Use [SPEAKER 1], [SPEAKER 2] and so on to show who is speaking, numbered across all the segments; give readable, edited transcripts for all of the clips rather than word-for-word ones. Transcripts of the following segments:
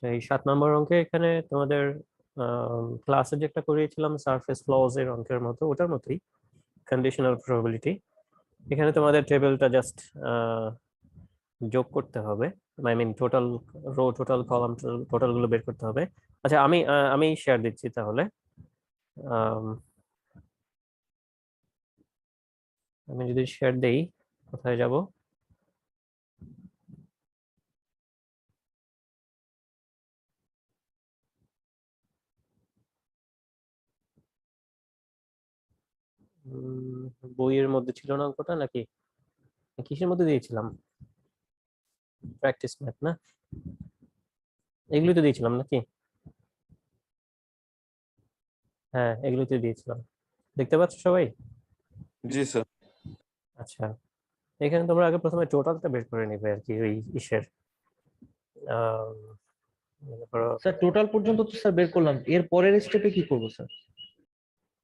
[SPEAKER 1] এই 7 নম্বর অঙ্কে এখানে তোমাদের ক্লাসে যেটা করিয়েছিলাম সারফেস ফ্লজ এর অঙ্কের মতো ওটার মতোই কন্ডিশনাল প্রবাবিলিটি। এখানে তোমাদের টেবিলটা জাস্ট যোগ করতে হবে, I mean total row total column total গুলো বের করতে হবে। আচ্ছা আমি শেয়ার দিচ্ছি তাহলে। আমি যদি শেয়ার দেই কোথায় যাব? বইয়ের মধ্যে ছিল না অঙ্কটা, নাকি কিসের মধ্যে দিয়েছিলাম? প্র্যাকটিস ম্যাথ না, এগুলোই তো দিয়েছিলাম নাকি? হ্যাঁ এগুলোই তো দিয়েছিলাম, দেখতে পাচ্ছ সবাই?
[SPEAKER 2] জি স্যার।
[SPEAKER 1] আচ্ছা, এখানে তোমরা আগে প্রথমে টোটালটা বের করে নিবে আর কি, ওই ইসের মনে করো।
[SPEAKER 3] স্যার টোটাল পর্যন্ত তো স্যার বের করলাম, এর পরের স্টেপে কি করব স্যার?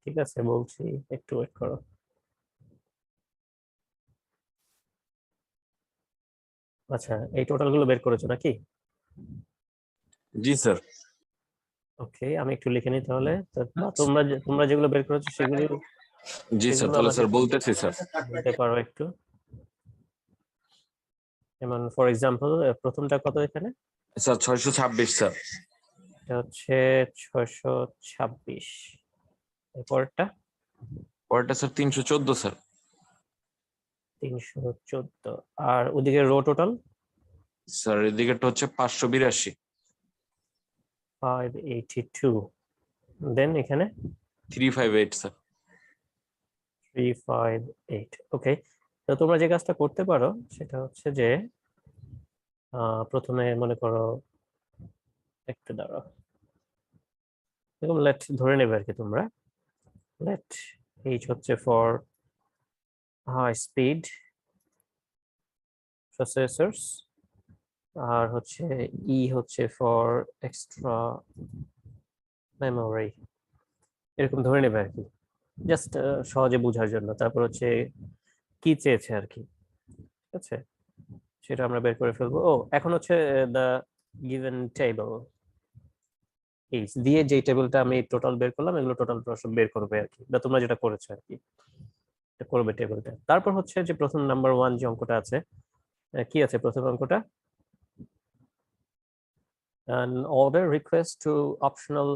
[SPEAKER 1] ঠিক আছে বলছি, একটু ওয়েট করো। আচ্ছা এই টোটাল গুলো বের করেছো নাকি?
[SPEAKER 2] জি স্যার।
[SPEAKER 1] ওকে, আমি একটু লিখে নিই তাহলে। তোমরা যেগুলো বের করেছো সেগুলো
[SPEAKER 2] জি স্যার, তাহলে স্যার বলতেছি স্যার।
[SPEAKER 1] বলতে পারো একটু? যেমন ফর এক্সাম্পল প্রথমটা কত এখানে?
[SPEAKER 2] Sir 626 sir.
[SPEAKER 1] এটা হচ্ছে 626। এরপরটা?
[SPEAKER 2] পরেরটা স্যার 314 স্যার।
[SPEAKER 1] 314। আর ওদিকে রো টোটাল?
[SPEAKER 2] স্যার এদিকেরটা হচ্ছে 582।
[SPEAKER 1] 582। দেন এখানে
[SPEAKER 2] 358 স্যার।
[SPEAKER 1] 358। ওকে, তো তোমরা যে কাজটা করতে পারো সেটা হচ্ছে যে প্রথমে মনে করো, একটু দাঁড়াও, এরকম লেট ধরে নেবে আর কি তোমরা। লেট এইচ হচ্ছে ফর হাই স্পিড প্রসেসরস, আর হচ্ছে ই হচ্ছে ফর এক্সট্রা মেমোরি, এরকম ধরে নেবে আর কি, জাস্ট সহজে বোঝার জন্য। তারপর হচ্ছে কি চেয়েছে আর কি, ঠিক আছে, সেটা আমরা বের করে ফেলবো। ও এখন হচ্ছে দ্য গিভেন টেবল এইচ দিয়ে যে টেবিলটা আমি টোটাল বের করলাম, এগুলো টোটাল সব বের করবে আর কি, বা তোমরা যেটা করেছো আর কি এটা করবে টেবিলটা। তারপর হচ্ছে যে প্রথম নাম্বার 1 যে অঙ্কটা আছে, কি আছে প্রথম অঙ্কটা? an order request to optional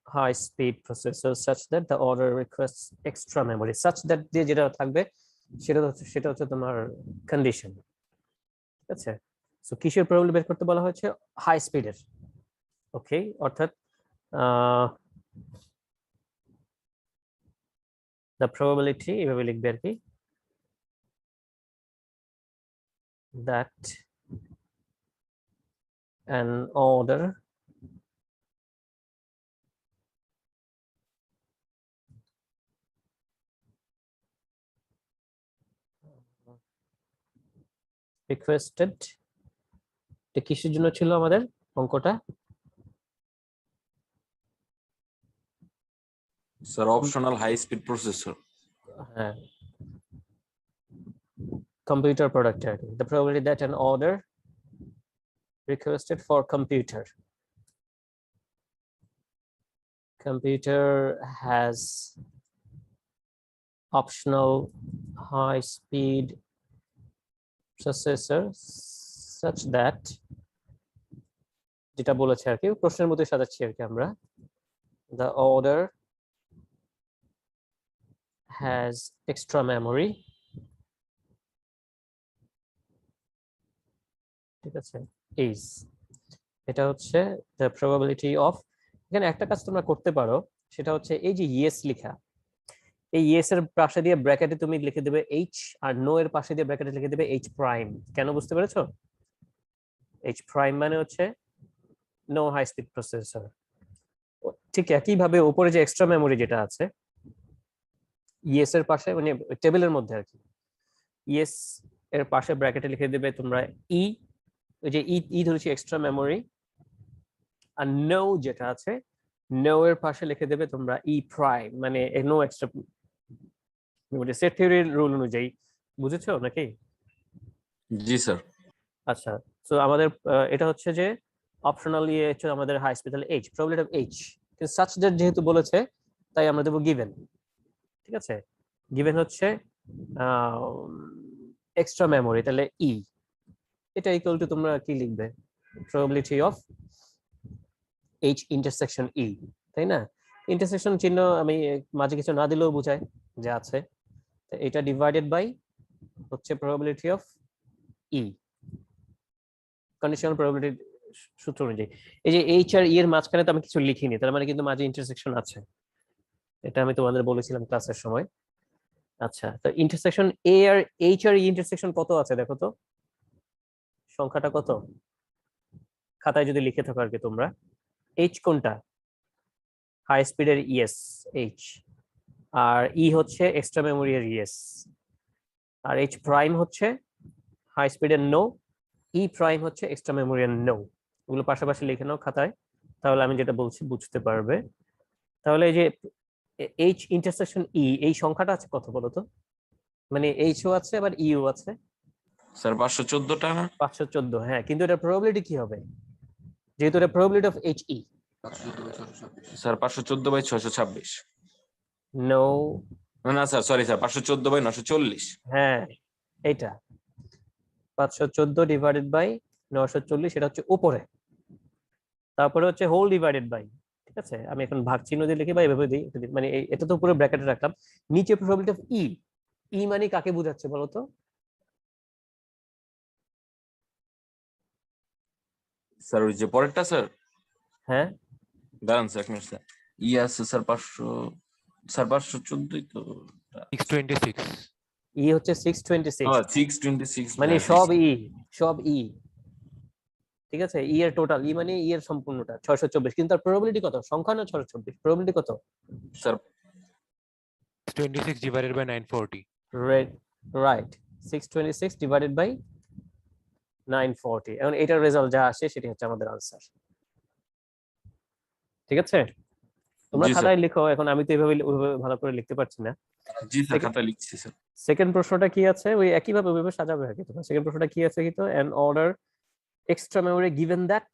[SPEAKER 1] high speed processor such that the order requests extra memory such that দিয়ে যেটা থাকবে সেটা হচ্ছে তোমার কন্ডিশন, ঠিক আছে। সো কিসের প্রবলেম বের করতে বলা হয়েছে? হাই স্পিডের। ওকে, অর্থাৎ the probability এভাবে লিখবে আর কি, that an order requested, এটা কিসের জন্য ছিল আমাদের অঙ্কটা?
[SPEAKER 2] Sir optional high speed processor.
[SPEAKER 1] হ্যাঁ, computer product আর কি। the probability that an order requested for computer has optional high speed processor such that, যেটা বলেছে আর কি প্রশ্নের মধ্যে সাজাচ্ছি আর কি আমরা, the order has extra memory, ঠিক আছে, is, এটা হচ্ছে the probability of। এখানে একটা কাজ তোমরা করতে পারো, সেটা হচ্ছে এই যে ইয়েস লেখা, এই ইয়েস এর পাশে দিয়ে ব্র্যাকেটে তুমি লিখে দেবে এইচ, আর নো এর পাশে দিয়ে ব্র্যাকেটে লিখে দেবে এইচ প্রাইম। কেন বুঝতে পেরেছো? এইচ প্রাইম মানে হচ্ছে নো হাই স্পিড প্রসেসর। ঠিক একই ভাবে উপরে যে এক্সট্রা মেমোরি যেটা আছে, ইয়েস এর পাশে মানে টেবিলের মধ্যে আর কি, ইয়েস এর পাশে ব্র্যাকেটে লিখে দেবে তোমরা ই, ওই যে ই ধরেছি এক্সট্রা মেমোরি, আর নো যেটা আছে, নো এর পাশে লিখে দেবে তোমরা ই প্রাইম, মানে নো এক্সট্রা মেমোরি। সেট থিওরির রুল অনুযায়ী, বুঝেছো নাকি?
[SPEAKER 2] জি স্যার।
[SPEAKER 1] আচ্ছা, তো আমাদের এটা হচ্ছে যে অপশনাল ইয়ে হচ্ছে আমাদের হাই স্পিড, তাহলে এইচ, প্রবাবিলিটি অফ এইচ, কিন্তু সাচ দ্যাট যেহেতু বলেছে তাই আমরা দেবো গিভেন। ঠিক আছে, গিভেন হচ্ছে এক্সট্রা মেমোরি, তাহলে ই, এটা ইকুয়াল টু তোমরা কি লিখবে, প্রবাবিলিটি অফ এইচ ইন্টারসেকশন ই, তাই না? ইন্টারসেকশন চিহ্ন আমি মাঝে কিছু না দিলেও বোঝায় যে আছে, তো এটা ডিভাইডেড বাই হচ্ছে probability of E, conditional probability সূত্র অনুযায়ী। এই যে এইচ আর ই এর মাঝখানে তো আমি কিছু লিখিনি, তার মানে কিন্তু মাঝে ইন্টারসেকশন আছে, এটা আমি তোমাদের বলেছিলাম ক্লাসের সময়। আচ্ছা, তো ইন্টারসেকশন এ আর এইচ আর ই ইন্টারসেকশন কত আছে দেখো তো, সংখ্যাটা কত খাতায় যদি লিখে থাকো আর কি তোমরা। এইচ কোনটা, হাই স্পিডের ইএস এইচ, আর ই হচ্ছে এক্সট্রা মেমোরি এর ইএস, আর এইচ প্রাইম হচ্ছে হাই স্পিডের নো, ই প্রাইম হচ্ছে এক্সট্রা মেমোরি এর নো। ওগুলো পাশাপাশি লিখে নাও খাতায়, তাহলে আমি যেটা বলছি বুঝতে পারবে। তাহলে এই যে এইচ ইন্টারসেকশন ই, এই সংখ্যাটা আছে কত বলো তো, মানে এইচও আছে আবার ইও আছে,
[SPEAKER 2] স্যার 514টা না?
[SPEAKER 1] 514, হ্যাঁ, কিন্তু এটা প্রবাবিলিটি কি হবে, যেহেতু এটা probability of H E.
[SPEAKER 2] Sir 514/626।
[SPEAKER 1] No,
[SPEAKER 2] না স্যার, সরি স্যার, 514/940।
[SPEAKER 1] হ্যাঁ এইটা 514 ডিভাইডেড বাই 940, এটা হচ্ছে উপরে, তারপরে হচ্ছে হোল ডিভাইডেড বাই, ঠিক আছে, আমি এখন ভাগ চিহ্ন দিয়ে লিখি বা এভাবে দিই, মানে এটা তো পুরো ব্র্যাকেটে রাখলাম, নিচে প্রবাবিলিটি অফ ই, ই মানে কাকে বোঝাচ্ছে বলো তো?
[SPEAKER 2] স্যার ওই যে পরেরটা স্যার,
[SPEAKER 1] হ্যাঁ,
[SPEAKER 2] দাঁড়ান স্যার এক মিনিট স্যার, আছে স্যার 500, স্যার 514ই তো।
[SPEAKER 4] 626
[SPEAKER 1] ই হচ্ছে 626,
[SPEAKER 2] 626
[SPEAKER 1] মানে সব ই, সব ই, ঠিক আছে, ই এর টোটাল, ই মানে ই এর সম্পূর্ণটা 624, কিন্তু তার প্রবাবিলিটি কত, সংখ্যা না 624, প্রবাবিলিটি কত?
[SPEAKER 2] Sir
[SPEAKER 4] 26 divided by 940
[SPEAKER 1] right, 626 divided by 940, এখন এটার রেজাল্ট যা আসে সেটি হচ্ছে আমাদের আনসার। ঠিক আছে, তোমরা
[SPEAKER 2] জি স্যার,
[SPEAKER 1] খাতায় লিখো, এখন আমি তো এভাবে ওইভাবে ভালো করে লিখতে পারছি না।
[SPEAKER 2] জি স্যার খাতা লিখছি স্যার।
[SPEAKER 1] সেকেন্ড প্রশ্নটা কি আছে, ওই একই ভাবে ওইভাবে সাজাবে আর কি তোমরা। সেকেন্ড প্রশ্নটা কি আছে কি, তো an order extra memory given that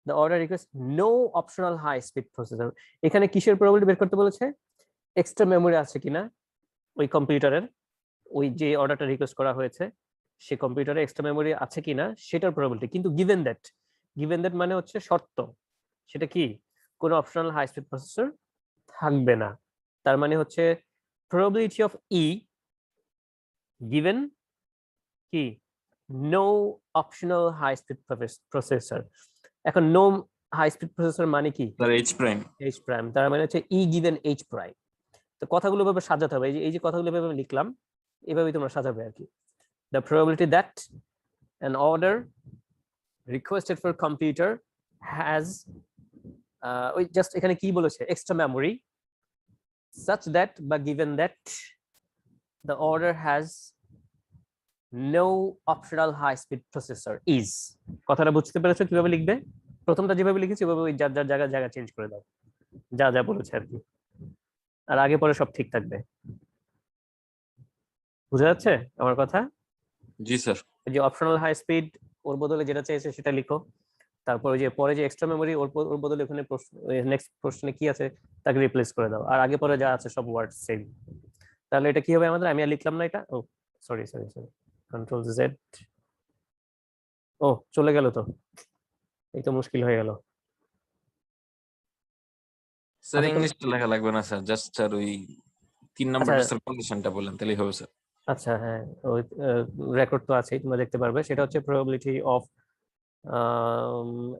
[SPEAKER 1] the order requires no optional high speed processor, এখানে কিসের প্রবাবিলিটি বের করতে বলেছে, এক্সট্রা মেমোরি আছে কিনা ওই কম্পিউটারের, ওই যে অর্ডারটা রিকোয়েস্ট করা হয়েছে সে কম্পিউটারে এক্সট্রা মেমোরি আছে কিনা সেটার প্রবাবিলিটি, কিন্তু গিভেন দ্যাট মানে হচ্ছে শর্ত, সেটা কি, কোনো অপশনাল হাই স্পিড প্রসেসর থাকবে না, তার মানে হচ্ছে প্রবাবিলিটি অফ ই গিভেন কি, no optional high speed processor. এখন নো হাই স্পিড প্রসেসর মানে কি,
[SPEAKER 2] sir H prime.
[SPEAKER 1] H prime, তার মানে হচ্ছে ই গিভেন এইচ প্রাইম। তো কথাগুলো এভাবে সাজাতে হবে, এই যে কথাগুলো এভাবে লিখলাম, এভাবেই তোমরা সাজাবে আর কি। The probability that an order requested for computer has ওই জাস্ট এখানে কি বলেছে, এক্সট্রা মেমোরি, such that বা given that the order has no optional high speed processor is, কথাটা বুঝতে পেরেছো কিভাবে লিখবে? প্রথমটা যেভাবে লিখেছি ওইভাবে ওই যার যার জায়গা চেঞ্জ করে দাও, যা যা বলেছে আর কি, আর আগে পরে সব ঠিক থাকবে। বুঝা যাচ্ছে আমার কথা?
[SPEAKER 2] জি স্যার।
[SPEAKER 1] যে অপশনাল হাই স্পিড, ওর বদলে যেটা চাইছে সেটা লিখো, তারপর ওই যে পরে যে এক্সট্রা মেমোরি ওর বদলে ওখানে নেক্সট প্রশ্নে কি আছে তাকে রিপ্লেস করে দাও, আর আগে পরে যা আছে সব ওয়ার্ড সেম। তাহলে এটা কি হবে আমাদের, আমি আর লিখলাম না এটা, ও সরি কন্ট্রোল জেড, ও চলে গেল, তো এই তো মুশকিল হয়ে গেল।
[SPEAKER 2] স্যার
[SPEAKER 1] আচ্ছা,
[SPEAKER 2] ইংলিশটা লেখা লাগবে না স্যার, জাস্ট স্যার ওই 3 নাম্বারটা
[SPEAKER 1] আচ্ছা।
[SPEAKER 2] স্যার কন্ডিশনটা বলেন তাহলেই হবে স্যার।
[SPEAKER 1] আচ্ছা, হ্যাঁ, ওই রেকর্ড তো আছেই, তোমরা দেখতে পারবে, সেটা হচ্ছে প্রবাবিলিটি অফ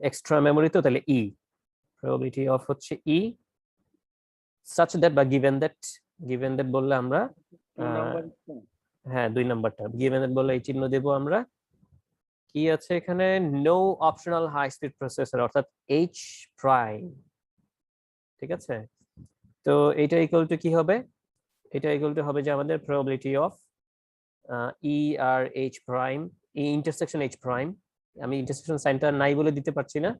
[SPEAKER 1] এক্সট্রা মেমোরি, তো তাহলে ই, প্রবাবিলিটি অফ হচ্ছে ই such that বা given that বললে আমরা হ্যাঁ 2 নাম্বারটা, given that বললে এই চিহ্ন দেব আমরা, কি আছে এখানে, no optional high speed processor অর্থাৎ এইচ প্রাইম। ঠিক আছে, তো এটা ইকুয়াল টু কি হবে, এটা ইকুয়াল টু হবে যে আমাদের প্রবাবিলিটি অফ ই আর H prime, E intersection H prime, আমি ইন্টারসেকশন সাইনটা নাই বলে দিতে পারছি না,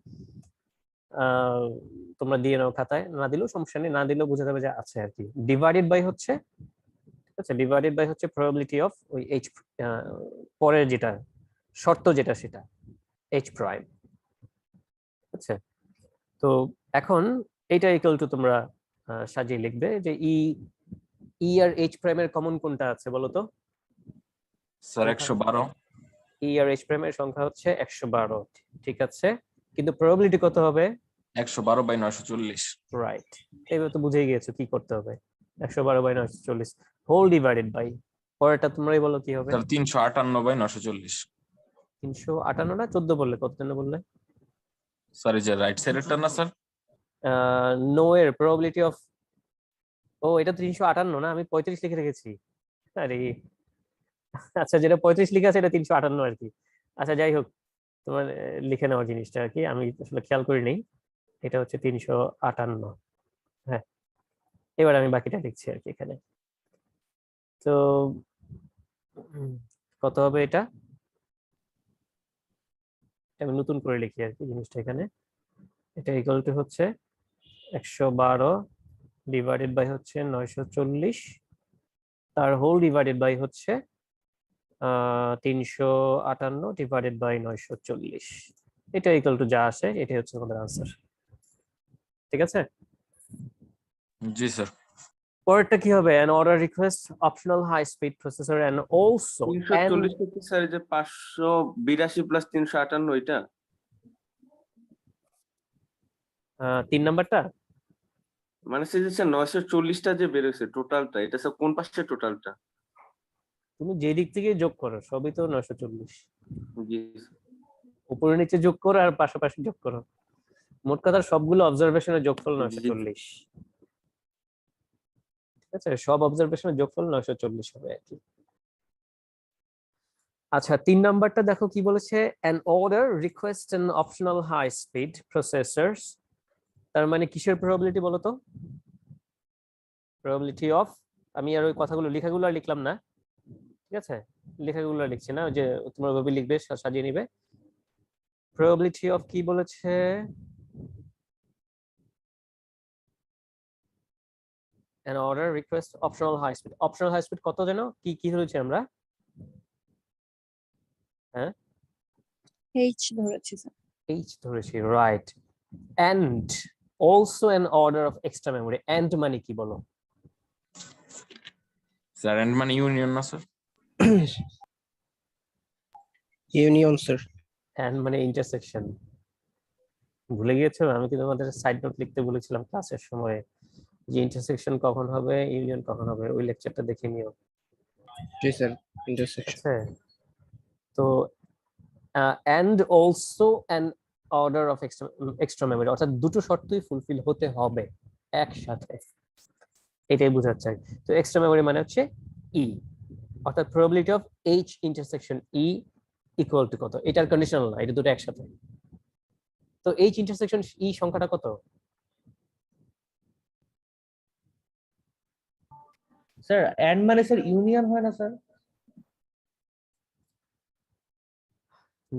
[SPEAKER 1] তোমরা দিয়ে নাও খাতায়, না দিলেও সমস্যা নেই, না দিলেও বোঝা যাবে যে আছে আর কি, ডিভাইডেড বাই হচ্ছে, ঠিক আছে, ডিভাইডেড বাই হচ্ছে প্রবাবিলিটি অফ ওই এইচ পরের যেটা শর্ত যেটা সেটা এইচ প্রাইম। আচ্ছা, তো এখন এটা ইকুয়াল টু তোমরা সাজিয়ে লিখবে যে ই আর এইচ প্রাইমের কমন কোনটা আছে বলো তো?
[SPEAKER 2] স্যার 112।
[SPEAKER 1] ই আর এইচ প্রাইমের সংখ্যা হচ্ছে 112, ঠিক আছে, কিন্তু প্রবাবিলিটি কত হবে?
[SPEAKER 2] 112/940।
[SPEAKER 1] রাইট, এবার তো বুঝেই গিয়েছো কি করতে হবে। 112/940 হোল ডিভাইডেড বাই, পরেরটা তোমরাই বলো কি হবে?
[SPEAKER 2] স্যার 358/940।
[SPEAKER 1] 358 না 14 বললে, কত জন্য বললে?
[SPEAKER 2] স্যার এই যে রাইট সাইডেরটা না স্যার?
[SPEAKER 1] নো এর প্রবাবিলিটি অফ, ও এটা 358 না, আমি 35 লিখে রেখেছি। আরে আচ্ছা, যেটা 35 লিখে আছে এটা 358 আর কি। আচ্ছা যাই হোক, তোমার লিখে নেওয়ার জিনিসটা আর কি, আমি আসলে খেয়াল করি নেই। এটা হচ্ছে 358। হ্যাঁ, এবার আমি বাকিটা লিখছি আর কি এখানে। তো কত হবে এটা? আমি নতুন করে লিখি আর কি জিনিসটা এখানে। এটা ইকুয়াল টু হচ্ছে 112 ডিভাইডেড বাই হচ্ছে 940, তার হোল ডিভাইডেড বাই হচ্ছে 358 ডিভাইডেড বাই 940। এটা ইকুয়াল টু যা আসে এটাই হচ্ছে আমাদের আনসার, ঠিক আছে।
[SPEAKER 2] জি স্যার।
[SPEAKER 1] পরেরটা কি হবে? an order request optional high speed processor and also
[SPEAKER 5] 340 থেকে স্যার এই যে 582 প্লাস 358 এটা
[SPEAKER 1] 3 নাম্বারটা।
[SPEAKER 5] মানে সে যে স্যার 940টা যে বেরোছে টোটালটা, এটা স্যার কোন পাশে টোটালটা?
[SPEAKER 1] তুমি যে দিক থেকে যোগ করো সবই তো 940,
[SPEAKER 5] জি
[SPEAKER 1] উপরে নিচে যোগ করো আর পাশাপাশি যোগ করো, মোট কথা সবগুলো অবজারভেশনের যোগফল
[SPEAKER 5] জি।
[SPEAKER 1] 940, ঠিক আছে, সব অবজারভেশনের যোগফল 940 হবে আর কি। আচ্ছা 3 নাম্বারটা দেখো কি বলেছে, an order request an optional high speed processors, তার মানে কিসের প্রবাবিলিটি বলো তো? প্রবাবিলিটি অফ, আমি আর ওই কথাগুলো লেখাগুলো আর লিখলাম না, ঠিক আছে, লেখাগুলো আর লিখছি না, ওই যে তোমরা ভাবে লিখবে সাজিয়ে নিবে। প্রবাবিলিটি অফ কি বলেছে? an order request optional high speed, optional high speed কত যেন কি কি হয়েছে আমরা? হ্যাঁ
[SPEAKER 6] H ধরেছি স্যার।
[SPEAKER 1] H ধরেছি, right. and also an order of extra memory, and মানে কি বলো?
[SPEAKER 2] স্যার এন্ড মানে ইউনিয়ন না স্যার?
[SPEAKER 3] Union sir.
[SPEAKER 1] and মানে ইন্টারসেকশন, ভুলে গিয়েছো? আমি কি তোমাদের সাইড নোট লিখতে বলেছিলাম ক্লাসের সময় যে ইন্টারসেকশন কখন হবে, ইউনিয়ন কখন হবে, ওই লেকচারটা দেখে নিও,
[SPEAKER 3] জি স্যার,
[SPEAKER 1] ঠিক
[SPEAKER 3] ইন্টারসেকশন।
[SPEAKER 1] আছে। তো and also an order of extra memory, অর্থাৎ দুটো শর্তই ফুলফিল হতে হবে একসাথে, এটাই বোঝাতে চাই। তো এক্সট্রা মেমরি মানে হচ্ছে ই, অর্থাৎ probability of H intersection E equal to কত, এটার কন্ডিশনাল না, এটা দুটো একসাথে। তো এইচ ইন্টারসেকশন ই সংখ্যাটা কত?
[SPEAKER 3] স্যার এন্ড মানে স্যার ইউনিয়ন হয় না স্যার?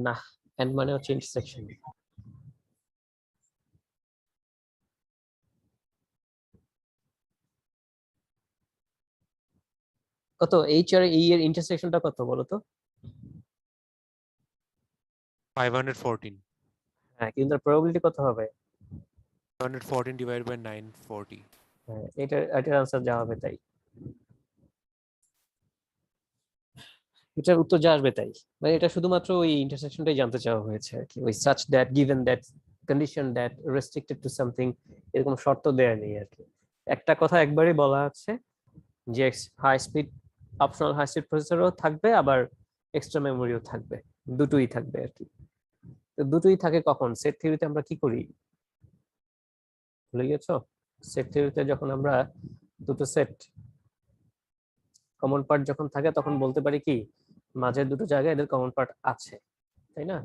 [SPEAKER 1] না, এন্ড মানে হচ্ছে ইন্টারসেকশন। কত এইচ আর ই এর ইন্টারসেকশনটা কত বলো তো?
[SPEAKER 4] 514.
[SPEAKER 1] হ্যাঁ, কিন্তু তার প্রবাবিলিটি কত হবে?
[SPEAKER 4] 514 divided by 940.
[SPEAKER 1] হ্যাঁ, এটার আনসার যা হবে তাই, এটার উত্তর যা আসবে তাই, মানে এটা শুধুমাত্র ওই ইন্টারসেকশনটাই জানতে চাওয়া হয়েছে আর কি, ওই such that given that condition that restricted to something, এরকম শর্ত দেয়া নেই আর কি। একটা কথা একবারই বলা আছে যে high speed optional high speed প্রসেসরও থাকবে, আবার এক্সট্রা মেমোরিও থাকবে, দুটোই থাকবে আর কি। তো দুটোই থাকে কখন? সেট থিওরিতে আমরা কি করি ভুলে গেছো? সেট থিওরিতে যখন আমরা দুটো সেট কমন পার্ট যখন থাকে তখন বলতে পারি কি মাঝের দুটো জায়গায় এদের কমন পার্ট আছে, তাই না?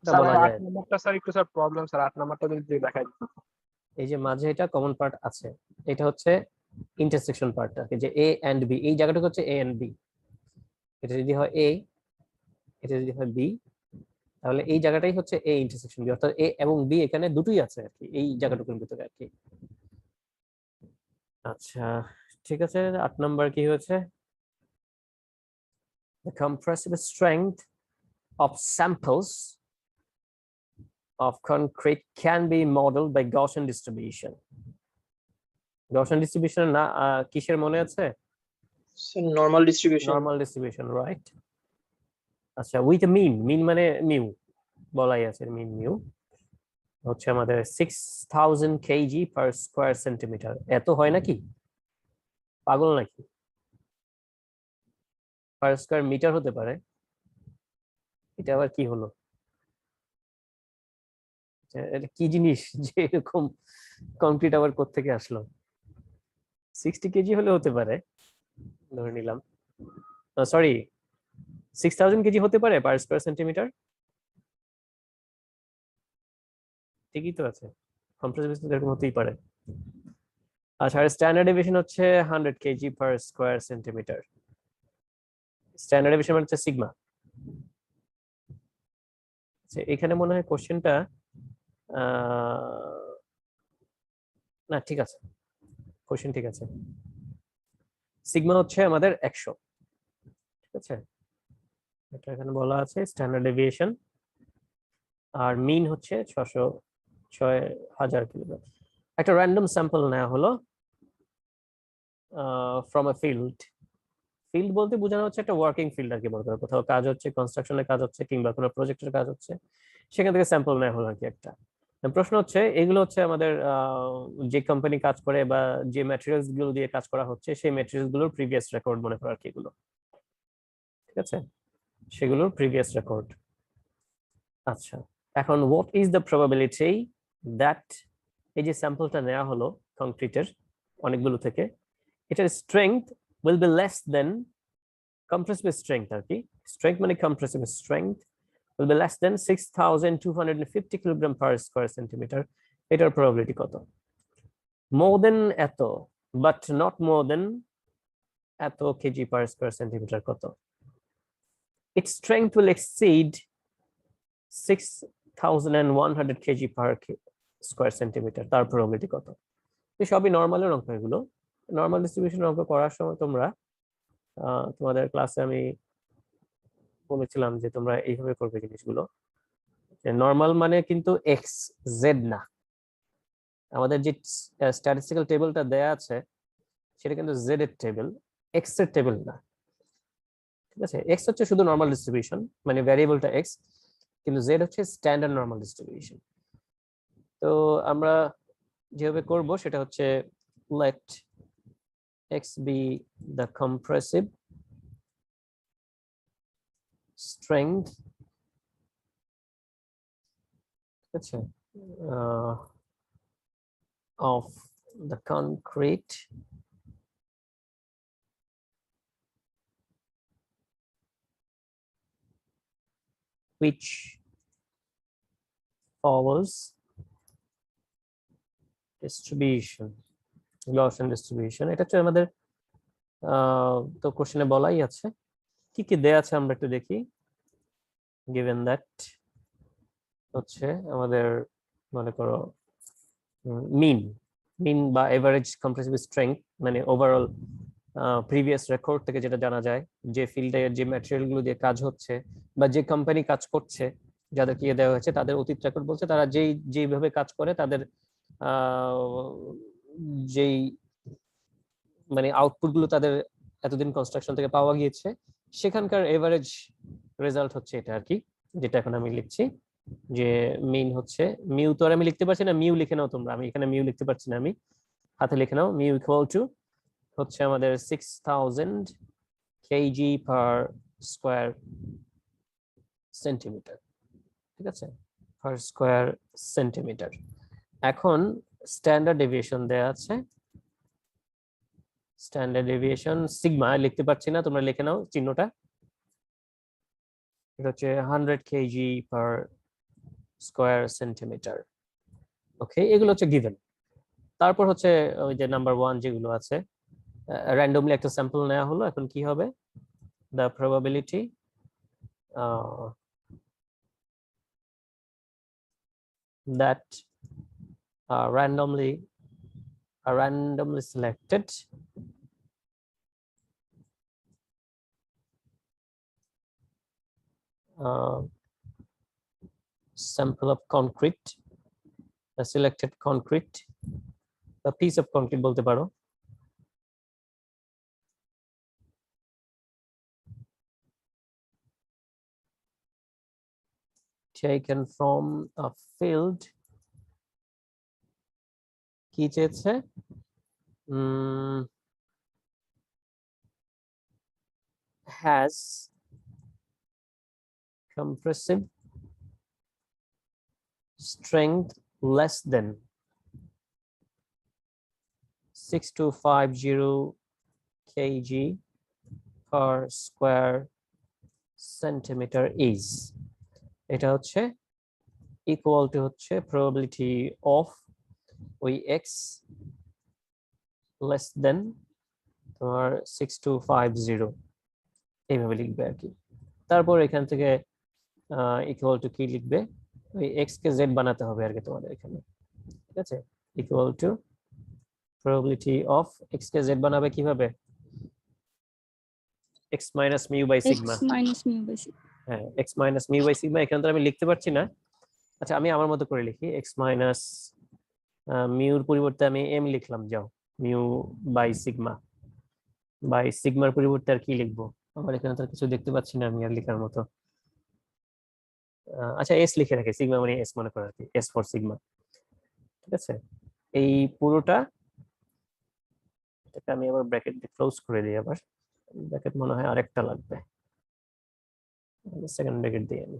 [SPEAKER 1] এটা
[SPEAKER 7] স্যার
[SPEAKER 1] বলা
[SPEAKER 7] 8
[SPEAKER 1] যায়।
[SPEAKER 7] নাম্বারটা স্যার একটু স্যার প্রবলেম স্যার, 8 নাম্বারটা যদি দেখাই।
[SPEAKER 1] এই যে মাঝে এটা কমন পার্ট আছে, এটা হচ্ছে ইন্টারসেকশন পার্টটা, যে এ এন্ড বি, এই জায়গাটুকু হচ্ছে এ এন্ড বি, এটা যদি হয় এ, এটা যদি হয় বি, তাহলে এই জায়গাটাই হচ্ছে এ ইন্টারসেকশন বি, অর্থাৎ এ এবং বি এখানে দুটোই আছে আর কি, এই জায়গাটুকুর ভিতরে আর কি। আচ্ছা ঠিক আছে, 8 নাম্বার কি হয়েছে? The compressive strength of samples of concrete can be modeled by Gaussian distribution. Gaussian distribution না কিসের মনে আছে?
[SPEAKER 8] Normal distribution.
[SPEAKER 1] Normal distribution, right? আচ্ছা, with a mean মানে মিউ বলাই আছে, মিন মিউ হচ্ছে আমাদের 6000 kg per square centimeter। এত হয় নাকি? পাগল নাকি? পার স্কয়ার মিটার হতে পারে, এটা আবার কি হলো? এটা কি জিনিস যে এরকম কংক্রিট আবার কোত্থেকে আসলো? 60 কেজি হলে হতে পারে, ধরে নিলাম। সরি, 6000 কেজি হতে পারে পার স্কয়ার সেন্টিমিটার। ঠিকই তো আছে, কম্প্রেসিভ স্ট্রেংথ এরকম হতেই পারে। আচ্ছা, আর স্ট্যান্ডার্ড ডেভিয়েশন হচ্ছে 100 KG per square centimetre. Standard deviation মানে হচ্ছে সিগমা। আচ্ছা, এখানে মনে হয় কোশ্চেনটা না, ঠিক আছে, কোশ্চেন ঠিক আছে। সিগমা হচ্ছে আমাদের 100, ঠিক আছে, এটা এখানে বলা আছে স্ট্যান্ডার্ড ডেভিয়েশন, আর মিন হচ্ছে 6000 কিলোগ্রাম। একটা র্যান্ডম স্যাম্পল নেওয়া হলো ফ্রম আ ফিল্ড। ফিল্ড বলতে বোঝানো হচ্ছে একটা ওয়ার্কিং ফিল্ড আর কি, মনে করো কোথাও কাজ হচ্ছে, কনস্ট্রাকশনের কাজ হচ্ছে কিংবা কোনো প্রজেক্টের কাজ হচ্ছে, সেখান থেকে স্যাম্পল নেওয়া হলো আর কি একটা। প্রশ্ন হচ্ছে এগুলো হচ্ছে আমাদের যে কোম্পানি কাজ করে বা যে ম্যাটেরিয়ালস গুলো দিয়ে কাজ করা হচ্ছে সেই ম্যাটেরিয়ালস গুলোর প্রিভিয়াস রেকর্ড মনে করো আর কি এগুলো, ঠিক আছে, সেগুলোর প্রিভিয়াস রেকর্ড। আচ্ছা, এখন what is the probability that এই যে স্যাম্পলটা নেওয়া হলো কংক্রিটের অনেকগুলো থেকে, এটার strength will be less than compressive strength আর কি, strength মানে compressive strength will be less than 6250 kilogram per square centimeter, এটার probability কত? more than এত but not more than এত kg per square centimeter কত? its strength will exceed 6100 kg per square centimeter, তার probability কত? এই সবই নরমালের অঙ্ক এগুলো। নরমাল ডিস্ট্রিবিউশন অঙ্ক করার সময় তোমরা তোমাদের ক্লাসে আমি বলেছিলাম যে তোমরা এইভাবে করবে জিনিসগুলো। নরমাল মানে কিন্তু এক্স জেড না, আমাদের যে স্ট্যাটিস্টিক্যাল টেবিলটা দেয়া আছে সেটা কিন্তু জেড এর টেবিল, এক্স এর টেবিল না, ঠিক আছে। এক্স হচ্ছে শুধু নরমাল ডিস্ট্রিবিউশন মানে ভ্যারিয়েবলটা এক্স, কিন্তু জেড হচ্ছে স্ট্যান্ডার্ড নরমাল ডিস্ট্রিবিউশন। তো আমরা যেভাবে করব সেটা হচ্ছে let x be the compressive strength, আচ্ছা, of the concrete which follows distribution, Gaussian distribution। এটা হচ্ছে আমাদের তো কোশ্চেনে বলাই আছে, কি কি দেয়া আছে আমরা একটু দেখি। given that হচ্ছে আমাদের মনে করো মিন বা এভারেজ কম্প্রেসিভ স্ট্রেংথ মানে ওভারঅল প্রিভিয়াস রেকর্ড থেকে যেটা জানা যায় যে ফিল্ডে যে ম্যাটেরিয়াল গুলো দিয়ে কাজ হচ্ছে বা যে কোম্পানি কাজ করছে যাদেরকে দেওয়া হয়েছে তাদের অতীত রেকর্ড বলছে, তারা যেইভাবে কাজ করে তাদের যেই মানে আউটপুট গুলো তাদের এতদিন কনস্ট্রাকশন থেকে পাওয়া গিয়েছে সেখানকার এভারেজ রেজাল্ট হচ্ছে এটা আর কি, যেটা এখন আমি লিখছি যে মেইন হচ্ছে মিউ। তো আর আমি লিখতে পারছি না, মিউ লিখে নাও তোমরা, আমি এখানে মিউ লিখতে পারছি না, আমি হাতে লিখে নাও। মিউ ইকুয়াল টু হচ্ছে আমাদের 6000 kg per square centimeter, ঠিক আছে, per square centimeter। এখন স্ট্যান্ডার্ড ডেভিয়েশন দেয়া আছে, স্ট্যান্ডার্ড ডেভিয়েশন সিগমা লিখতে পারছি না, তোমরা লিখে নাও চিহ্নটা, এটা হচ্ছে 100 kg per square centimeter। ওকে, এগুলো হচ্ছে গিভেন। তারপর হচ্ছে ওই যে নাম্বার 1 যেগুলো আছে র্যান্ডমলি একটা স্যাম্পল নেওয়া হলো, এখন কি হবে the probability that randomly selected sample of concrete, a selected concrete, a piece of concrete বলতে পারো, taken from a field, কি চেয়েছে, has compressive strength less than 6250 kg per square centimeter is, এটা হচ্ছে equal to হচ্ছে probability of ওই x less than তোমার 6250, এইভাবে লিখবে আর কি। তারপর এখান থেকে ইকুয়াল টু কি লিখবে, ওই এক্স কে জেড বানাতে হবে আর কি তোমাদের এখানে, ঠিক আছে। Equal to probability of X কে জেড বানাবে কিভাবে, X minus mu by sigma,
[SPEAKER 6] x minus mu by sigma.
[SPEAKER 1] হ্যাঁ X minus mu by sigma. এখানে তো আমি লিখতে পারছি না, আচ্ছা আমি আমার মতো করে লিখি, এক্স মাইনাস মিউর পরিবর্তে আমি এম লিখলাম, যাও মিউ বাই সিগমা, বাই সিগমার পরিবর্তে আর কি লিখবো, আমার এখানে তো কিছু দেখতে পাচ্ছি না আমি আর লেখার মতো। আচ্ছা এস লিখে রাখি, সিগমা মানে এস মনে করে আর কি, এস ফর সিগমা, ঠিক আছে। এই পুরোটা এটাকে আমি আবার ব্র্যাকেট দিয়ে ক্লোজ করে দিই, আবার ব্র্যাকেট মনে হয় আরেকটা লাগবে, সেকেন্ড ব্র্যাকেট দিই আমি।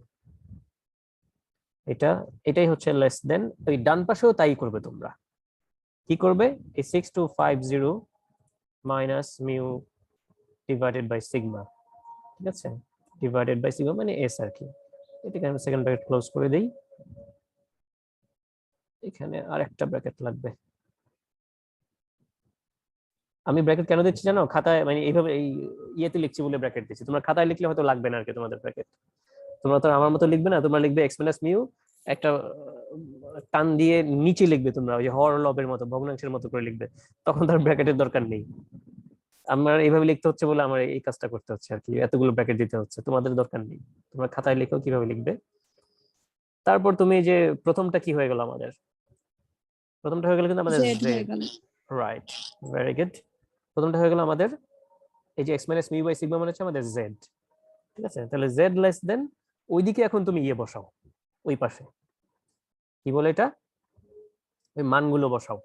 [SPEAKER 1] এটাই হচ্ছে লেস দেন, ওই ডান পাশেও তাই করবে তোমরা, কি করবে, এই 6250 minus mu divided by sigma, ঠিক আছে, ডিভাইডেড বাই সিগমা মানে এস আর কি। এটাকে আমি সেকেন্ড ব্র্যাকেট ক্লোজ করে দেই, এখানে আরেকটা ব্র্যাকেট লাগবে। আমি ব্র্যাকেট কেন দিচ্ছি জানো, খাতায় মানে এইভাবে এই ইয়েতে লিখছি বলে ব্র্যাকেট দিচ্ছি, তোমরা খাতায় লিখলে হয়তো লাগবে না আর কি তোমাদের ব্র্যাকেট, তোমরা তো আমার মতো লিখবে না, তোমরা লিখবে এক্স মাইনাস মিউ একটা টান দিয়ে নিচে লিখবে, তোমরা ওই যে হর লবের মতো ভগ্নাংশের মতো করে লিখবে, তখন তার ব্র্যাকেটের দরকার নেই। আমার এইভাবে লিখতে হচ্ছে বলে আমার এই কাজটা করতে হচ্ছে আর কি, এতগুলো ব্র্যাকেট দিতে হচ্ছে, তোমাদের দরকার নেই, তোমরা খাতায় লিখেও কিভাবে লিখবে। তারপর তুমি যে প্রথমটা কি হয়ে গেল আমাদের, প্রথমটা হয়ে গেল কিন্তু আমাদের
[SPEAKER 6] Z
[SPEAKER 1] z,
[SPEAKER 6] হয়ে গেল।
[SPEAKER 1] Right, very good. প্রথমটা হয়ে গেল আমাদের এই যে x minus mu by sigma মানে হচ্ছে আমাদের z, ঠিক আছে। তাহলে z লেস দেন, ওইদিকে এখন তুমি ইয়ে বসাও, ওই পাশে কি বলে এটা, ওই মানগুলো বসাও,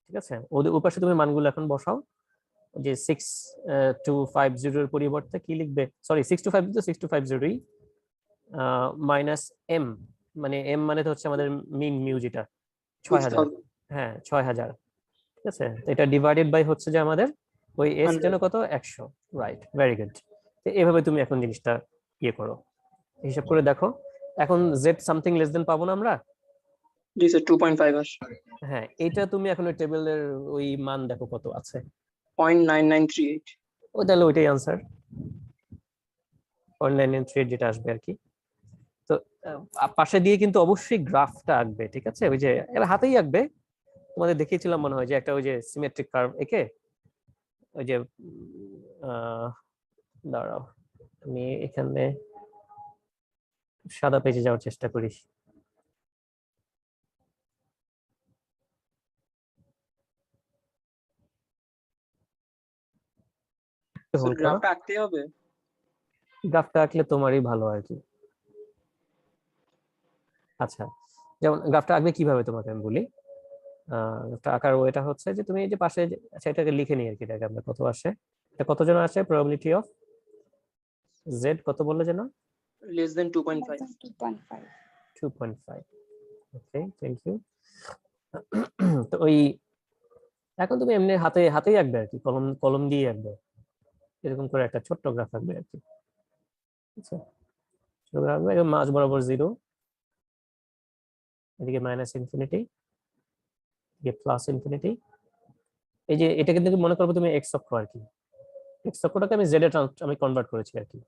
[SPEAKER 1] ঠিক আছে। ওই পাশে তুমি মানগুলো এখন বসাও, যে 6250 এর পরিবর্তে কি লিখবে, সরি 6250 তো 6250 মাইনাস এম, মানে এম মানে তো হচ্ছে আমাদের মিন মিউ যেটা 6000, হ্যাঁ 6000, ঠিক আছে। তো এটা ডিভাইডেড বাই হচ্ছে যে আমাদের ওই এস যেন কত 100, রাইট, ভেরি গুড। তো এভাবে তুমি এখন জিনিসটা ইয়ে করো, হিসাব করে দেখো, এখন জেড সামথিং লেস দেন পাবো না আমরা,
[SPEAKER 8] জি স্যার 2.5 আসে।
[SPEAKER 1] হ্যাঁ এটা তুমি এখন ওই টেবিলের ওই মান দেখো কত আছে,
[SPEAKER 8] 0.9938।
[SPEAKER 1] ও তাহলে ওইটাই আনসার, 0.938 যেটা আসবে আর কি। তো পাশে দিয়ে কিন্তু অবশ্যই গ্রাফটা আঁকবে, ঠিক আছে, ওই যে এবার হাতেই আঁকবে, তোমাদের দেখিয়েছিলাম মনে হয় যে একটা ওই যে সিমেট্রিক কার্ভ এঁকে, ওই যে দাঁড়াও আমি এখানে সাদা পেজে যাওয়ার চেষ্টা করি,
[SPEAKER 8] গ্রাফটা আঁকতে হবে,
[SPEAKER 1] গ্রাফটা আঁকলে তোমারই ভালো আর কি। আচ্ছা যেমন গ্রাফটা আঁকবে কিভাবে তোমাকে আমি বলি, গ্রাফটা আঁকার ওয়েটা হচ্ছে যে তুমি এই যে পাশে আচ্ছা এটাকে লিখে নিই আর কি, এটাকে আমরা কত আসে, এটা কত জন আসে, প্রবাবিলিটি অফ জেড কত বললে যেন,
[SPEAKER 8] less than 2.5।
[SPEAKER 6] 2.5.
[SPEAKER 1] 2.5, okay thank you. তো ওই এখন তুমি এমনি হাতেই আঁকবে আর কি, কলম দিয়ে আঁকবে, এরকম করে একটা ছোট্ট গ্রাফ আঁকবে আর কি, আচ্ছা ছোট গ্রাফ আঁকবে, মাঝ বরাবর 0, এদিকে মাইনাস ইনফিনিটি, এদিকে প্লাস ইনফিনিটি, এই যে এটা কিন্তু মনে করবো তুমি এক্স অক্ষ আর কি, এক্স অক্ষটাকে আমি জেড এ আমি কনভার্ট করেছি আর কি।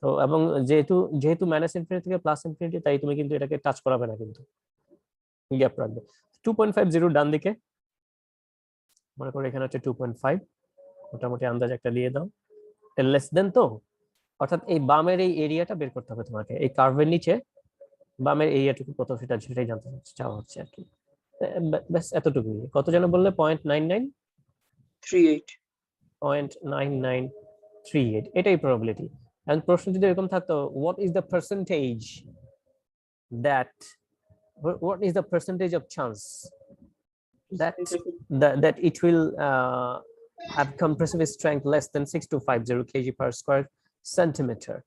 [SPEAKER 1] তো এবং যেহেতু মাইনাস ইনফিনিটি থেকে প্লাস ইনফিনিটি, তাই তুমি কিন্তু এটাকে টাচ করাবে না, কিন্তু গ্যাপ রাখবে। 2.50 ডান দিকে, মনে করো এখানে হচ্ছে 2.5, মোটামুটি আন্দাজ একটা দিয়ে দাও, লেস দেন তো অর্থাৎ এই বামের এই এরিয়াটা বের করতে হবে তোমাকে, এই কার্ভের নিচে বামের এরিয়াটুকু কত সেটাই জানতে চাওয়া হচ্ছে আর কি। ব্যাস এতটুকুই। কত যেন বললে?
[SPEAKER 8] 38
[SPEAKER 1] 0.9938, এটাই প্রবাবিলিটি। এন্ড প্রশ্ন যদি এরকম থাকতো, what is the percentage of chance that it will have compressive strength less than 6250 kg per square centimeter,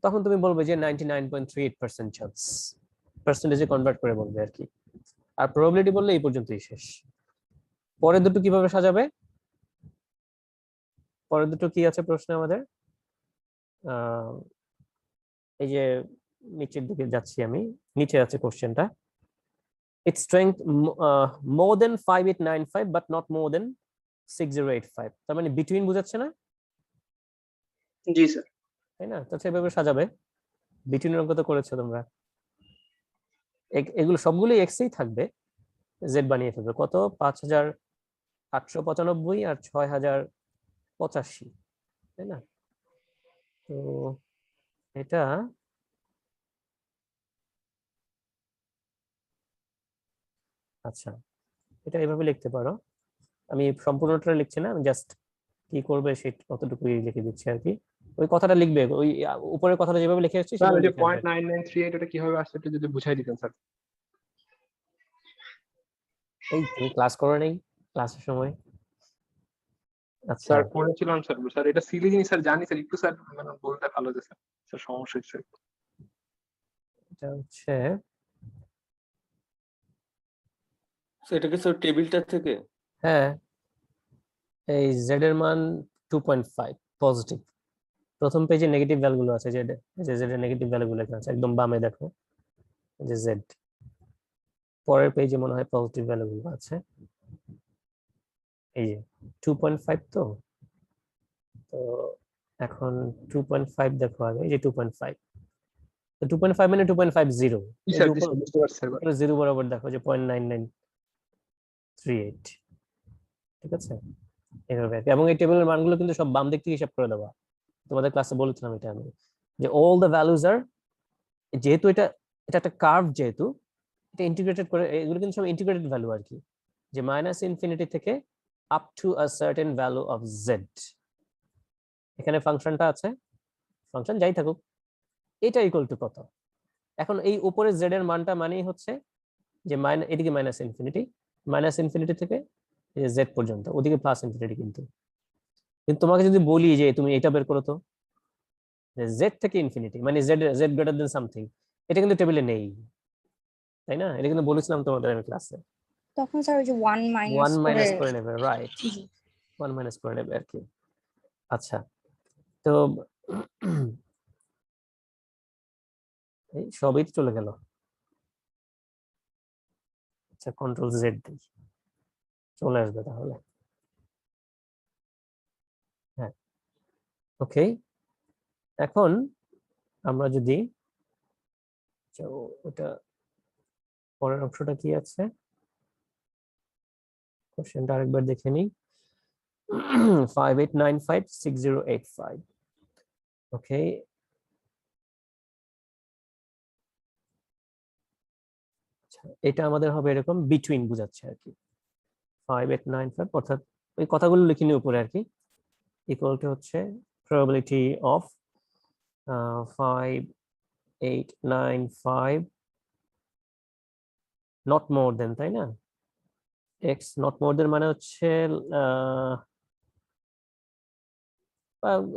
[SPEAKER 1] তখন তুমি বলবে যে 99.38% চান্স, পার্সেন্টেজে কনভার্ট করে বলবে আর কি। আর প্রবাবিলিটি বললে এই পর্যন্তই শেষ। পরের দুটো কিভাবে সাজাবে? পরের দুটো কি আছে প্রশ্নে আমাদের? এই যে নিচের দিকে যাচ্ছি আমি, নিচে আছে কোশ্চেনটা, its strength more than 5895 but not more than 6085, তার মানে বিটুইন বোঝাচ্ছে না,
[SPEAKER 8] জি স্যার।
[SPEAKER 1] তাই না? তো সেভাবে সাজাবে। বিটুইনের অঙ্ক তো করেছো তোমরা, এগুলো সবগুলোই এক্সই থাকবে, জেড বানিয়ে ফেলবে। কত? 5895 আর 6085, তাই না? তো এটা আচ্ছা, এটা এইভাবে লিখতে পারো। আমি সম্পূর্ণটা লিখছি না, আমি জাস্ট কি করবে সেটা অতটুকুই লিখে দিচ্ছি আর কি। ওই কথাটা লিখবে, ওই উপরের কথাটা যেভাবে লিখে আসছি
[SPEAKER 7] স্যার
[SPEAKER 1] সেভাবে
[SPEAKER 7] ওই যে
[SPEAKER 1] লিখে আসবে।
[SPEAKER 7] 0.9938 ওটা কিভাবে আসছে একটু যদি বুঝাই দিতেন স্যার।
[SPEAKER 1] এই তুমি ক্লাস করো নাই ক্লাসের সময়? আচ্ছা,
[SPEAKER 7] স্যার করেছিলাম স্যার। স্যার এটা সিলি জিনিস স্যার, জানি স্যার, একটু স্যার মানে বলতে ভালো যে স্যার, স্যার সমস্যা হচ্ছে।
[SPEAKER 1] এটা হচ্ছে
[SPEAKER 5] সেটা কি স্যার টেবিলটা থেকে?
[SPEAKER 1] হ্যাঁ, এই জেড এর মান 2.5 পজিটিভ। প্রথম পেজে নেগেটিভ ভ্যালুগুলো আছে, জেড এর নেগেটিভ ভ্যালুগুলো এখানে আছে, একদম বামে দেখো, এই যে জেড। পরের পেজে মনে হয় পজিটিভ ভ্যালুগুলো আছে, এই যে 2.5। তো তো এখন 2.5 দেখো আগে, এই যে 2.5, তো 2.5 মানে 2.50,
[SPEAKER 7] জি স্যার, জি স্যার, বুঝতে পারছি স্যার।
[SPEAKER 1] জিরো বরাবর দেখো যে 0.9938, ঠিক আছে? এইভাবে। এবং এই টেবিলের মানগুলো কিন্তু সব বাম দিক থেকে হিসাব করে দেওয়া, তোমাদের ক্লাসে বলেছিলাম এটা আমি, যে অল দ্য ভ্যালুজ আর, যেহেতু এটা একটা কার্ভ, যেহেতু এটা ইন্টিগ্রেটেড করে, এগুলো কিন্তু সব ইন্টিগ্রেটেড ভ্যালু আর কি, যে -ইনফিনিটি থেকে up to a certain value of Z. এখানে ফাংশনটা আছে, ফাংশন যাই থাকুক, এটা ইকুয়াল টু কত? এখন এই উপরে জেড এর মানটা মানেই হচ্ছে যে এদিকে -ইনফিনিটি থেকে জেড পর্যন্ত, ওদিকে +ইনফিনিটি। কিন্তু তোমাকে যদি বলি যে তুমি এটা বের করো তো, জেড থেকে ইনফিনিটি মানে জেড গ্রেটার দেন সামথিং, এটা কিন্তু টেবিলে নেই, তাই না? এটা কিন্তু বলেছিলাম তোমাদের আমি ক্লাসে।
[SPEAKER 6] তখন স্যার ওই যে 1
[SPEAKER 1] মাইনাস করে নেবে, রাইট, 1 মাইনাস করে নেবে আর কি। আচ্ছা, তো এই সবই চলে গেল। আচ্ছা, কন্ট্রোল জেড দিই, চলে আসবে তাহলে। হ্যাঁ, ওকে। এখন আমরা যদি ওটা, পরের অংশটা কি আছে, কোশ্চেনটা আরেকবার দেখে নিই। 58956085, ওকে। এটা আমাদের হবে এরকম, বিটুইন বোঝাচ্ছে আর কি, 5895, অর্থাৎ ওই কথাগুলো লিখে নিই উপরে আর কি, ইকুয়াল টু হচ্ছে প্রবাবিলিটি অফ 5895 নট মোর দেন, তাই না? এক্স নট মোর দেন মানে হচ্ছে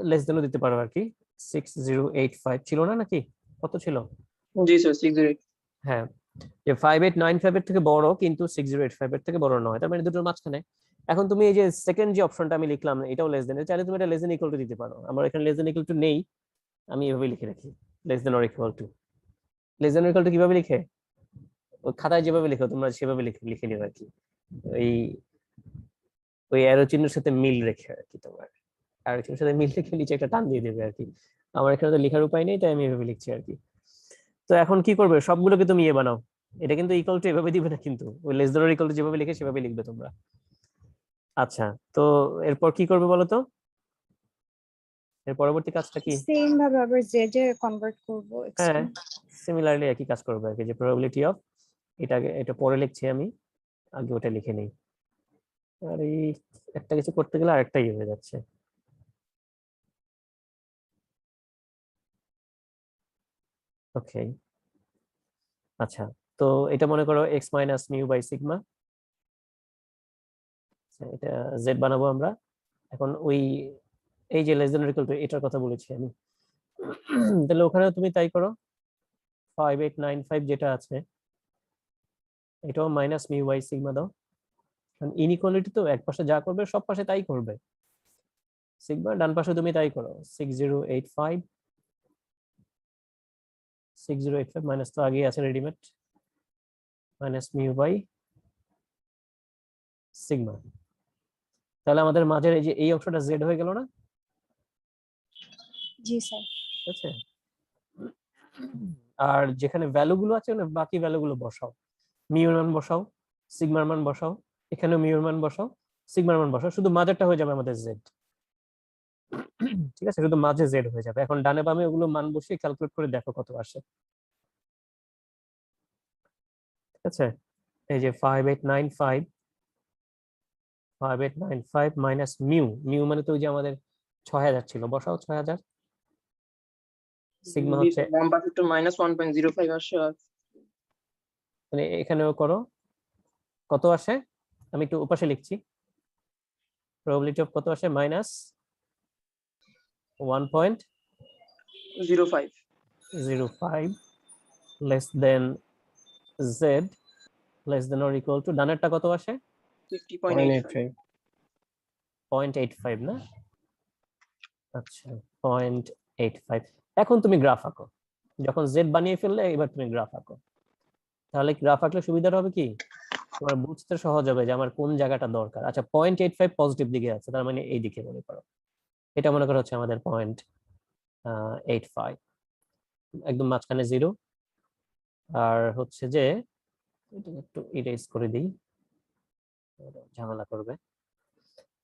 [SPEAKER 1] লেস দেনও দিতে পারো আর কি। 6085 ছিল না নাকি? কত ছিল?
[SPEAKER 8] জি স্যার 68।
[SPEAKER 1] হ্যাঁ, যে 5895 এর থেকে বড় কিন্তু 6085 এর থেকে বড় নয়, তার মানে দুটোর মাঝখানে। এখন তুমি এই যে সেকেন্ড যে অপশনটা আমি লিখলাম, এটাও লেস দেন, চাইলে তুমি এটা লেস দেন ইকুয়াল টু দিতে পারো। আমার এখানে লেস দেন ইকুয়াল টু নেই, আমি এভাবে লিখে রাখি, less than or equal two. Less than equal to কিভাবে লিখে? ওই খাতায় যেভাবে লিখো তোমরা সেভাবে লিখে নিও আর কি, ওই অ্যারো চিহ্নের সাথে মিল রেখে আর কি, তোমার অ্যারো চিহ্নের সাথে মিল রেখে নিচে একটা টান দিয়ে দেবে আর কি। আমার এখানে তো লেখার উপায় নেই, তাই আমি এভাবে লিখছি আর কি। তো এখন কি করবে, সবগুলোকে তুমি বানাও। এটা কিন্তু ইকুয়াল টু এভাবে দিবে না, কিন্তু ওই less than or equal two যেভাবে লিখে সেভাবে লিখবে তোমরা। আচ্ছা, তো এরপর কি করবে বলো তো? এর পরবর্তী কাজটা কি?
[SPEAKER 6] সেম ভাবে আবার জেড এ কনভার্ট করব
[SPEAKER 1] হ্যাঁ, সিমিলারলি একই কাজ করবে আর কি, যে প্রবাবিলিটি অফ, এটা পরে লিখছি আমি, আগে ওটা লিখে নেই। আর এই একটা কিছু করতে গেলে আরেকটাই হয়ে যাচ্ছে। ওকে, আচ্ছা, তো এটা মনে করো X minus mu by sigma, এটা জেড বানাবো আমরা। এখন ওই এই যে লেস দেন ইকুয়াল টু এটার কথা বলেছি আমি, তাহলে ওখানে তুমি তাই করো, 5895 যেটা আছে এটাও মাইনাস মিউ বাই সিগমা দাও, কারণ ইনইকুয়ালিটি তো এক পাশে যা করবে সব পাশে তাই করবে। সিগমা ডান পাশে তুমি তাই করো, 6085 মাইনাস তো আগেই আছে readymade, minus mu by sigma. তাহলে আমাদের মাঝের এই যে এই অংশটা জেড হয়ে গেল না?
[SPEAKER 6] জি স্যার।
[SPEAKER 1] ঠিক আছে, আর যেখানে ভ্যালু গুলো আছে ওখানে বাকি ভ্যালু গুলো বসাও, মিউর মান বসাও, সিগমার মান বসাও, এখানে মিউর মান বসাও, সিগমার মান বসাও, শুধু মাঝেরটা হয়ে যাবে আমাদের জেড। ঠিক আছে, শুধু মাঝে জেড হয়ে যাবে। এখন ডানে বামে ওগুলো মান বসিয়ে ক্যালকুলেট করে দেখো কত আসে। ঠিক আছে, এই যে 5895 মাইনাস মিউ, মিউ মানে তো ওই যে আমাদের 6000 ছিল, বসাও 6000। সিগমা হচ্ছে
[SPEAKER 8] বাম পাশে একটু -1.05 আসছে আর
[SPEAKER 1] মানে এখানেও করো, কত আসে আমি একটু উপাশে লিখছি, প্রবাবিলিটি অফ কত আসে, -1.05 less than z less than or equal to, ডানেরটা কত আসে
[SPEAKER 8] 50.85
[SPEAKER 1] 0.85 না? আচ্ছা 0.85। এখন তুমি গ্রাফ আঁকো, যখন জেড বানিয়ে ফেললে এবার তুমি গ্রাফ আঁকো। তাহলে গ্রাফ আঁকলে সুবিধা হবে কি, তোমার বুঝতে সহজ হবে যে আমার কোন জায়গাটা দরকার। আচ্ছা 0.85 পজিটিভ দিকে আছে, তার মানে এই দিকে মনে করো, এটা মনে করো হচ্ছে আমাদের 0.85, একদম মাঝখানে 0। আর হচ্ছে যে এটা একটু ইরেজ করে দিই, ঝামেলা করবে।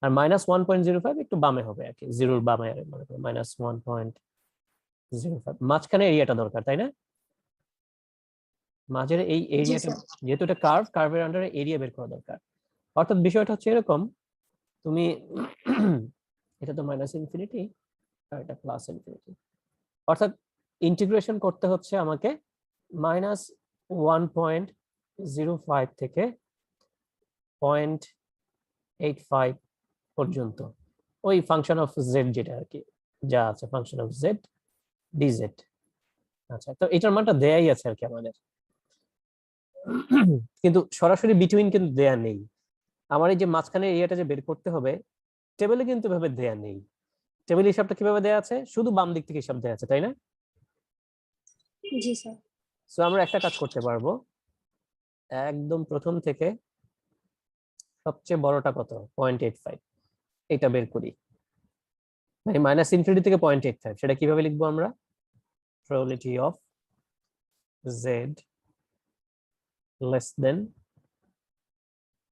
[SPEAKER 1] আর -1.05 একটু বামে হবে আর কি, জিরোর বামে মনে করো -1.05, মাঝখানে এরিয়াটা দরকার, তাই না? মাঝের এই এরিয়াটা, যেহেতু এটা কার্ভের আন্ডারে এরিয়া বের করা দরকার। অর্থাৎ বিষয়টা হচ্ছে এরকম, তুমি এটা তো -ইনফিনিটি আর এটা +ইনফিনিটি, অর্থাৎ ইন্টিগ্রেশন করতে হচ্ছে আমাকে -1.05 থেকে 0.85 পর্যন্ত, ওই ফাংশন অফ জেড যেটা আর কি যা আছে, ফাংশন অফ জেড ডিজেড। আচ্ছা, তো এটার মানটা দেয়াই আছে আর কি আমাদের, কিন্তু সরাসরি বিটুইন কিন্তু দেয়া নেই। আমার এই যে মাঝখানে এরিয়াটা যে বের করতে হবে, টেবিলে কিন্তু এভাবে দেয়া নেই। টেবিল হিসাবটা কিভাবে দেয়া আছে, শুধু বাম দিক থেকে হিসাব দেয়া আছে, তাই না?
[SPEAKER 6] জি স্যার।
[SPEAKER 1] সো আমরা একটা কাজ করতে পারবো, একদম প্রথম থেকে সবচেয়ে বড়টা কত 0.85, এটা বের করি, মানে -ইনফিনিটি থেকে 0.85, সেটা কিভাবে লিখবো আমরা, প্রবাবিলিটি অফ জেড লেস দেন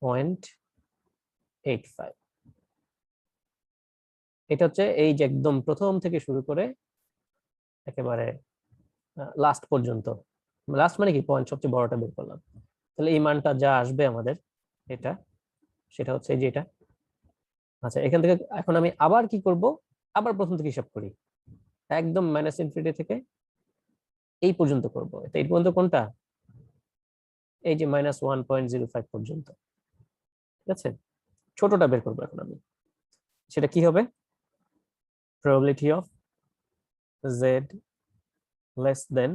[SPEAKER 1] 0.85, এটা হচ্ছে এই যে একদম প্রথম থেকে শুরু করে একেবারে লাস্ট পর্যন্ত, লাস্ট মানে কি পয়েন্ট সবচেয়ে বড়টা বের করলাম। তাহলে এই মানটা যা আসবে আমাদের এটা, সেটা হচ্ছে এই যে এটা। আচ্ছা, এখান থেকে এখন আমি আবার কি করব, আবার প্রথম থেকে হিসাব করি, একদম -ইনফিনিটি থেকে এই পর্যন্ত করব। এই পর্যন্ত কোনটা, এই যে -1.05 পর্যন্ত। ঠিক আছে, ছোটটা বের করবো এখন আমি, সেটা কি হবে, প্রবাবিলিটি অফ জেড লেস দেন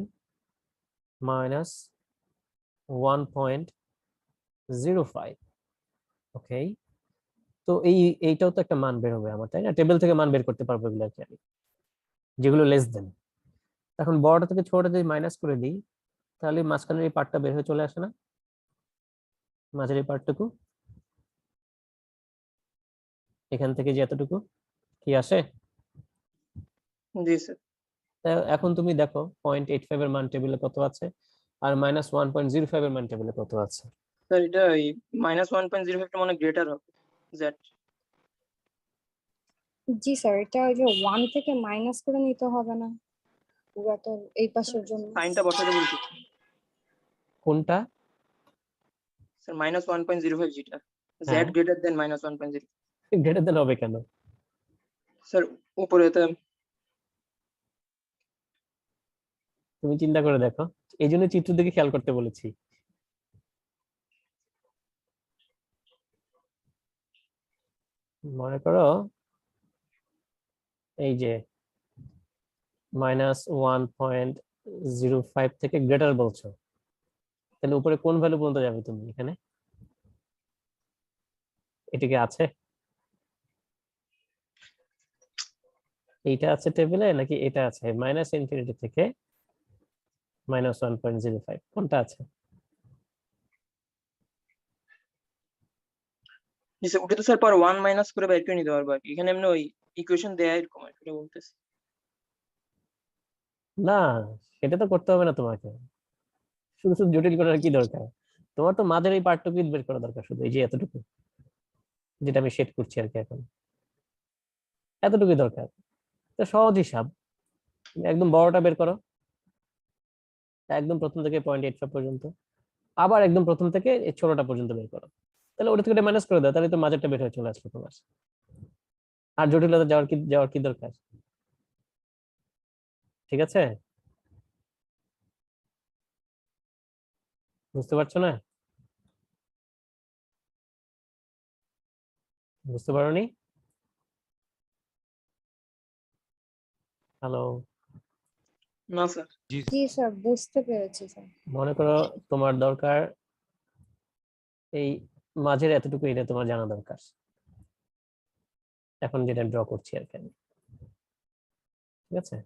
[SPEAKER 1] -1.05। ওকে, তো এইটাও তো একটা মান বের হবে আমার, তাই না? টেবিল থেকে মান বের করতে পারবো এগুলো আর কি আমি, যেগুলো লেস দেন। এখন বড়টা থেকে ছোটটা যদি মাইনাস করে দিই, তাহলে মাঝখানের এই পার্টটা বের হয়ে চলে আসে না, মাঝের এই পার্টটুকু, এখান থেকে যে এতটুকু কি আসে।
[SPEAKER 8] জি স্যার।
[SPEAKER 1] এখন তুমি দেখো 0.85 এর মান টেবিলে কত আছে, আর -1.05 এর মান টেবিলে কত আছে।
[SPEAKER 8] স্যার এটা এই -1.05 টা মানে গ্রেটার হবে জেড।
[SPEAKER 6] জি স্যার, এটা ওই যে 1 থেকে মাইনাস করে নিতে হবে না পুরা তো এই পাশের জন্য?
[SPEAKER 8] সাইনটা বসাতে বলছি
[SPEAKER 1] কোনটা?
[SPEAKER 8] স্যার -1.05 যেটা z
[SPEAKER 1] হ্যাঁ।
[SPEAKER 8] গ্রেটার দেন -1.0
[SPEAKER 1] গ্রেটার দেন হবে কেন?
[SPEAKER 8] স্যার উপরে তো
[SPEAKER 1] তুমি চিন্তা করে দেখো, এই জন্য চিত্র দিকে খেয়াল করতে বলেছি। মনে করো এই যে -1.05 থেকে গ্রেটার বলছো, তাহলে উপরে কোন ভ্যালু পর্যন্ত যাবে তুমি এখানে? এটা কি আছে? এইটা আছে টেবিলে নাকি এটা আছে? -∞ থেকে -1.05 কোনটা আছে?
[SPEAKER 8] জি স্যার, ওটা তো স্যার পর 1 মাইনাস করে বের করে নিতে পারবো আর কি। এখানে এমনি ওই ইকুয়েশন দেয়া এরকম আর কি, এটা বলতেছি।
[SPEAKER 1] না, সেটা তো করতে হবে না তোমাকে, শুধু শুধু জটিল করার কি দরকার? তোমার তো মাঝের এই পার্টটুকু বের করা দরকার, শুধু এই যে এতটুকু যেটা আমি সেট করছি আর কি এখন, এতটুকুই দরকার। তো সহজ হিসাব, তুমি একদম বড়টা বের করো, একদম প্রথম থেকে 0.85 পর্যন্ত, আবার একদম প্রথম থেকে এই ছোটটা পর্যন্ত বের করো, তাহলে ওটা থেকে মাইনাস করে দাও, তাহলে তো মাঝেরটা বের হয়ে চলে আসলো তোমার। আর জটিলতা যাওয়ার কি দরকার? ঠিক আছে, বুঝতে পারছো না? বুঝতে পারোনি? হ্যালো?
[SPEAKER 8] না স্যার।
[SPEAKER 4] জি
[SPEAKER 6] জি স্যার, বুঝতে পেরেছি স্যার।
[SPEAKER 1] মনে করো তোমার দরকার এই মাঝের এতটুকু, এটা তোমার জানা দরকার। এখন যেটা ড্র করছি আর কি আমি, ঠিক আছে?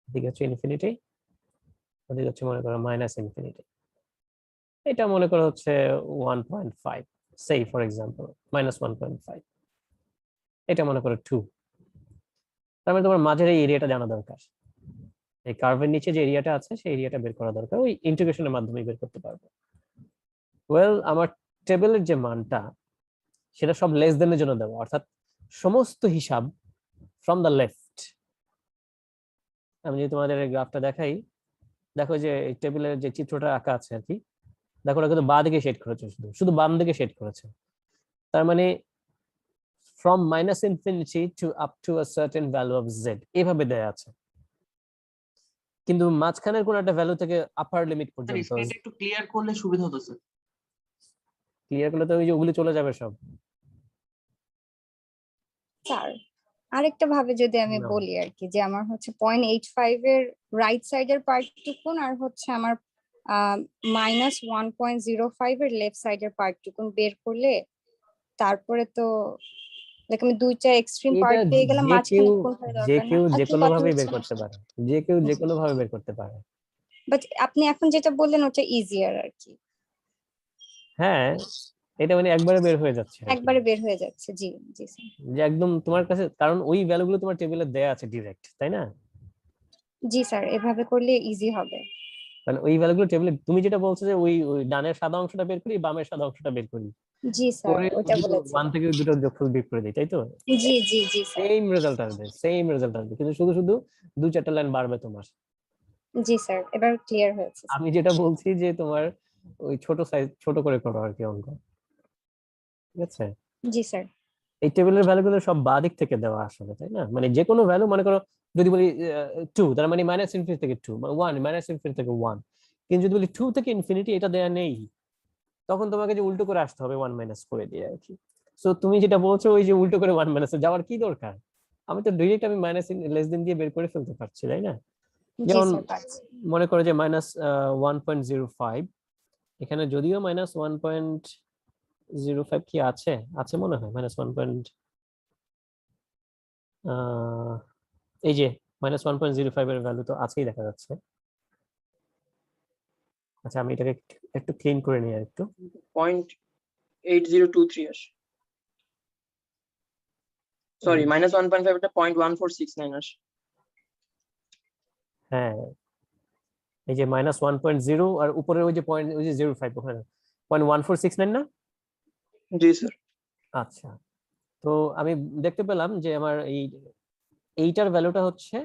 [SPEAKER 1] এদিকে হচ্ছে ইনফিনিটি, ওদিকে হচ্ছে মনে করো -∞। এটা মনে করো হচ্ছে 1.5, সেই ফর এক্সাম্পল -1.5, এটা মনে করো 2। তার মানে তোমার মাঝের এই এরিয়াটা জানা দরকার, এই কার্ভের নিচে যে এরিয়াটা আছে সেই এরিয়াটা বের করা দরকার, ওই ইন্টিগ্রেশনের মাধ্যমে বের করতে পারবো। ওয়েল, আমার টেবিলের যে মানটা সেটা সব লেস দেনের জন্য দেবো, অর্থাৎ সমস্ত হিসাব ফ্রম দ্য লেফট। আমি যদি তোমাদের গ্রাফটা দেখাই, দেখো যে টেবিলের যে চিত্রটা আঁকা আছে আর কি, দেখো ওটা কিন্তু বাঁ দিকে শেড করেছে, শুধু শুধু বাম দিকে শেড করেছে। তার মানে from -∞ to up to a certain value of z এভাবে দেয়া আছে, কিন্তু মাঝখানের কোন একটা ভ্যালু থেকে আপার লিমিট পর্যন্ত
[SPEAKER 2] স্ক্রিনটা একটু ক্লিয়ার করলে সুবিধা হতো স্যার।
[SPEAKER 1] ক্লিয়ার করলে তো ওই যে ওগুলি চলে যাবে সব।
[SPEAKER 6] স্যার, আরেকটা ভাবে যদি আমি
[SPEAKER 1] না।
[SPEAKER 6] বলি আর কি, যে আমার হচ্ছে 0.85 এর রাইট সাইডের পার্টটুকুন আর হচ্ছে আমার -1.05 এর লেফট সাইডের পার্টটুকুন বের করলে তারপরে তো লাইক আমি দুইটা এক্সট্রিম
[SPEAKER 1] এটা
[SPEAKER 6] পার্ট পেয়ে গেলাম,
[SPEAKER 1] যে কেউ
[SPEAKER 6] মাঝখানে কোনটা দরকার না।
[SPEAKER 1] যে
[SPEAKER 6] একই
[SPEAKER 1] কোনো
[SPEAKER 6] কথা
[SPEAKER 1] ভাবেই বের
[SPEAKER 6] হচ্ছে না
[SPEAKER 1] করতে পারে, যে কেউ যে কোনো ভাবে বের করতে পারে।
[SPEAKER 6] বাট আপনি এখন যেটা বললেন ওটা ইজিয়ার আর কি,
[SPEAKER 1] হ্যাঁ, এটা মানে একবারে বের হয়ে যাচ্ছে আর কি।
[SPEAKER 6] একবারে বের হয়ে যাচ্ছে। জি জি স্যার।
[SPEAKER 1] যে একদম তোমার কাছে, কারণ ওই ভ্যালুগুলো তোমার টেবিলে দেয়া আছে ডিরেক্ট, তাই না?
[SPEAKER 6] জি স্যার, এভাবে করলে ইজি হবে।
[SPEAKER 1] কারণ ওই ভ্যালুগুলো টেবিলে, তুমি যেটা বলছো যে ওই ওই ডানের সাদা অংশটা বের করি, বামের সাদা অংশটা বের করি,
[SPEAKER 6] জি স্যার,
[SPEAKER 1] করে
[SPEAKER 6] ওটা
[SPEAKER 1] দুটো
[SPEAKER 6] বলেছি।
[SPEAKER 1] 1 থেকে দুটো যোগফল বিয়োগ করে দিই, তাই তো?
[SPEAKER 6] জি জি জি স্যার।
[SPEAKER 1] সেম রেজাল্ট আসবে, সেম রেজাল্ট আসবে, কিন্তু শুধু শুধু 2-4টা লাইন বাড়বে তোমার।
[SPEAKER 6] জি স্যার, এবার ক্লিয়ার হয়েছে।
[SPEAKER 1] আমি যেটা বলছি যে তোমার ওই ছোট সাইজ, ছোট করে করো আর কি অঙ্ক, ঠিক আছে?
[SPEAKER 6] জি স্যার।
[SPEAKER 1] এই টেবিলের ভ্যালুগুলো সব বাঁ দিক থেকে দেওয়া আসলে, তাই না? মানে যে কোনো ভ্যালু মনে করো যদি বলি 2, তার মানে -∞ থেকে 2, 1 -∞ থেকে 1, কিন্তু যদি বলি 2 থেকে ইনফিনিটি, এটা দেয়া নেই, তখন তোমাকে যে উল্টো করে আসতে হবে 1 মাইনাস করে দিয়ে আর কি। সো তুমি যেটা বলছো ওই যে উল্টো করে 1 মাইনাসে যাওয়ার কি দরকার? আমি তো ডিরেক্ট আমি মাইনাস লেস দেন দিয়ে বের করে ফেলতে পারছি, তাই না?
[SPEAKER 6] জি
[SPEAKER 1] যেমন
[SPEAKER 6] স্যার, পাচ্ছি।
[SPEAKER 1] মনে করো যে -1.05, এখানে যদিও -1.05 কি আছে, আছে মনে হয় -1. এই যে -1.05 এর ভ্যালু তো আছেই দেখা যাচ্ছে। আচ্ছা, আমি এটাকে একটু ক্লিন করে নিই আর একটু।
[SPEAKER 8] 0.8023 আসে। সরি, -1.5 এটা 0.1469 আসে।
[SPEAKER 1] হ্যাঁ, এই যে -1.0 আর উপরে ওই যে পয়েন্ট, ওই যে 05 ওখানে 0.1469 না?
[SPEAKER 8] জি স্যার।
[SPEAKER 1] আচ্ছা, তো আমি দেখতে পেলাম যে আমার এইটার ভ্যালুটা হচ্ছে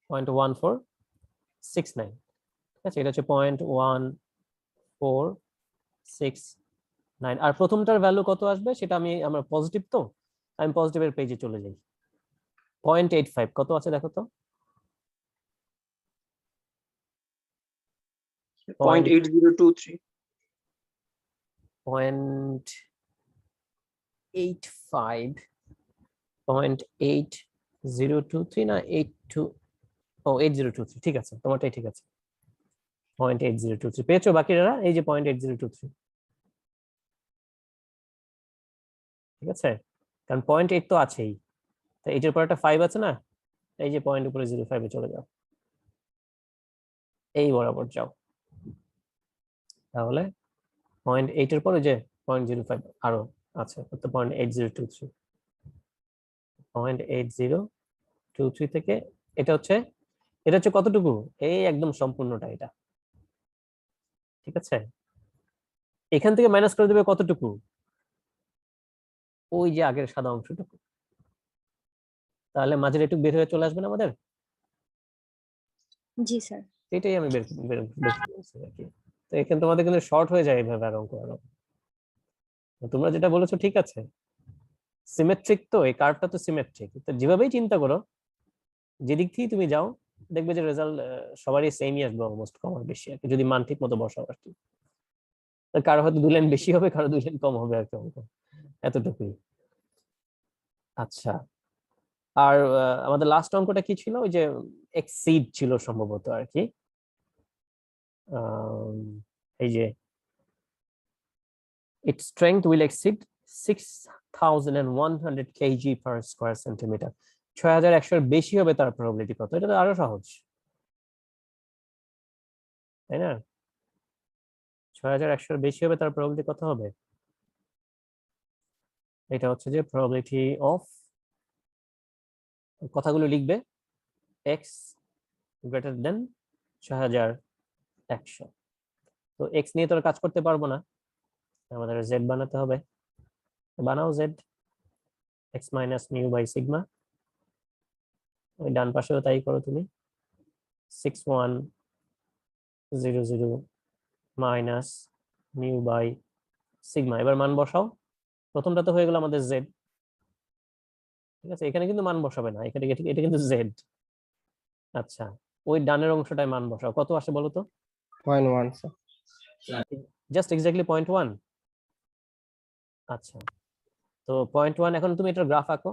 [SPEAKER 1] 0.1469, ঠিক আছে, এটা হচ্ছে 0.1469, আর প্রথমটার ভ্যালু কত আসবে সেটা আমার পজিটিভ, তো আমি পজিটিভের পেজে চলে যাই। 0.85 কত আছে দেখো তো?
[SPEAKER 8] 0.8023
[SPEAKER 1] 0.85 0.8023 না 8023, ঠিক আছে, তোমারটাই ঠিক আছে। 0.8023 পেয়েছো বাকিরা? এই যে 0.8023, ঠিক আছে, কারণ 0.8 তো আছেই, তো এইটার পর একটা 5 আছে না, এই যে পয়েন্ট উপরে 0.5 চলে যাও, এই বরাবর যাও, তাহলে 0.8 এর পরে যে 0.05 আরো আছে, তো 0.8023, 0.8023 থেকে এটা হচ্ছে কতটুকু? এই একদম সম্পূর্ণটা এটা, ঠিক আছে। এখান থেকে মাইনাস করে দেবে কতটুকু? ওই যে আগের সাদা অংশটুকু, তাহলে মাঝের একটু বের হয়ে চলে আসবে না আমাদের,
[SPEAKER 6] জি স্যার।
[SPEAKER 1] এটাই আমি বের বের করছি আর কি। তো এখানে তোমাদের কিন্তু শর্ট হয়ে যায় এইভাবে আর অঙ্ক আরো। তোমরা যেটা বলেছো ঠিক আছে, সিমেট্রিক, তো এই কার্ভটা তো সিমেট্রিক, তো যেভাবেই চিন্তা করো, যেদিক থেকে তুমি যাও, দেখবে যে রেজাল্ট সবারই সেমই আসবে, অলমোস্ট কম আর বেশি আর কি, যদি মান ঠিক মতো বসাও আর কি। কারো হয়তো 2 লাইন বেশি হবে, কারো 2 লাইন কম হবে আর কি, অঙ্ক এতটুকুই। আচ্ছা, আর আমাদের লাস্ট অঙ্কটা কি ছিল? ওই যে এক্সিড ছিল সম্ভবত আর কি, এই যে its strength will exceed 6100 kg per square centimeter, 6100 এর বেশি হবে তার প্রবাবিলিটি কত? এটা তো আরো সহজ, তাই না? 6100 এর বেশি হবে তার প্রবাবিলিটি কত হবে? এটা হচ্ছে যে প্রবাবিলিটি অফ, কথাগুলো লিখবে, x গ্রেটার দেন 6100। তো x নিয়ে তো আর কাজ করতে পারবো না, আমাদের z বানাতে হবে। বানাও z, x minus mu by sigma, ওই ডান পাশেও তাই করো তুমি, 6100 মাইনাস মিউ বাই সিগমা, এবার মান বসাও। প্রথমটা তো হয়ে গেল আমাদের z, ঠিক আছে, এখানে কিন্তু মান বসাবে না, এখানে এটা কিন্তু z। আচ্ছা, ওই ডানের অংশটায় মান বসাও, কত আসে বলো তো?
[SPEAKER 3] 0.1 স্যার।
[SPEAKER 1] Just exactly 0.1। আচ্ছা, তো 0.1, এখন তুমি এটার গ্রাফ আঁকো,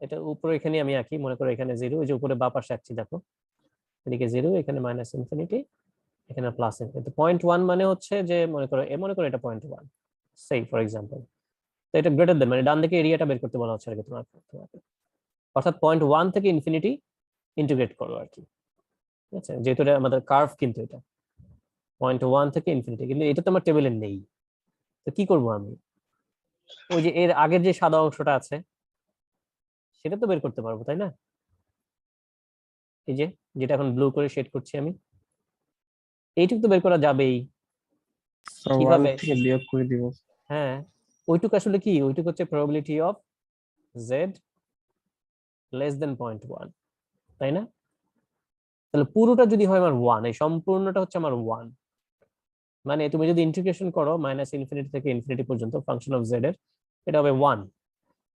[SPEAKER 1] এটা উপরে এখানে আমি আঁকি, মনে করো এখানে 0, ওই যে উপরে বাঁ পাশে আঁকছি দেখো, এদিকে 0, এখানে মাইনাস ইনফিনিটি, এখানে প্লাস ইনফিনিটি। 0.1 মানে হচ্ছে যে মনে করো এটা 0.1, সেই ফর এক্সাম্পল, তো এটা গ্রেটার দেন, মানে ডান দিকে এরিয়াটা বের করতে বলা হচ্ছে আর কি তোমাকে, অর্থাৎ 0.1 থেকে ইনফিনিটি ইন্টিগ্রেট করো আর কি, ঠিক আছে, যেহেতু এটা আমাদের কার্ভ, কিন্তু এটা 0.1 থেকে ইনফিনিটি, কিন্তু এটা তো আমার টেবিলে নেই, তো কি করব আমি? ওই যে এর আগের যে সাদা অংশটা আছে সেটা তো বের করতে পারবো, তাই না? এই যে যেটা এখন ব্লু করে শেড করছি আমি, এইটুকু তো বের করা যাবেই।
[SPEAKER 3] স্যার 1
[SPEAKER 1] কিভাবে?
[SPEAKER 3] থেকে বিয়োগ করে দিব।
[SPEAKER 1] হ্যাঁ, ওইটুকু আসলে কি? ওইটুকু হচ্ছে probability of z less than 0.1, তাই না? তাহলে পুরোটা যদি হয় আমার 1, এই সম্পূর্ণটা হচ্ছে আমার 1, মানে তুমি যদি ইন্টিগ্রেশন করো মাইনাস ইনফিনিটি থেকে ইনফিনিটি পর্যন্ত ফাংশন অফ z এর, এটা হবে 1।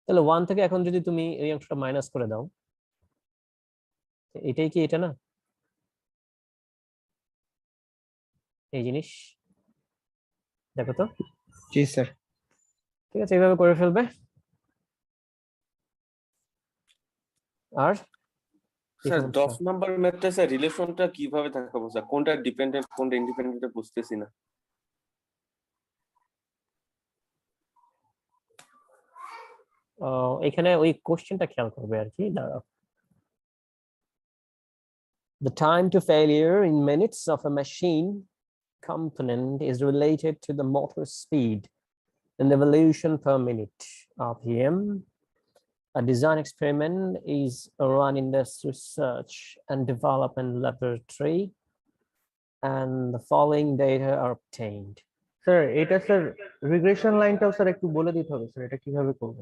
[SPEAKER 1] তাহলে 1 থেকে এখন যদি তুমি এই অংশটা মাইনাস করে দাও, এটাই কি এটা না? এই জিনিস দেখো তো,
[SPEAKER 3] জি স্যার।
[SPEAKER 1] ঠিক আছে, এইভাবে করে ফেলবে। আর কি
[SPEAKER 5] স্যার
[SPEAKER 1] সমস্যা?
[SPEAKER 5] 10 নাম্বার ম্যাথটা স্যার রিলেশনটা কিভাবে দেখাবো স্যার? কোনটা ডিপেন্ডেন্ট কোনটা ইন্ডিপেন্ডেন্ট বুঝতেছি না।
[SPEAKER 1] এখানে ওই কোশ্চেনটা খেয়াল করবে আর কি, দাঁড়াও। The time to failure in minutes of a machine component is related to the motor speed and the evolution per minute RPM. A design experiment is run in this research and development laboratory, and the following data are obtained.
[SPEAKER 3] Sir এটা sir regression লাইনটাও sir একটু বলে দিতে হবে sir, এটা কিভাবে করবো?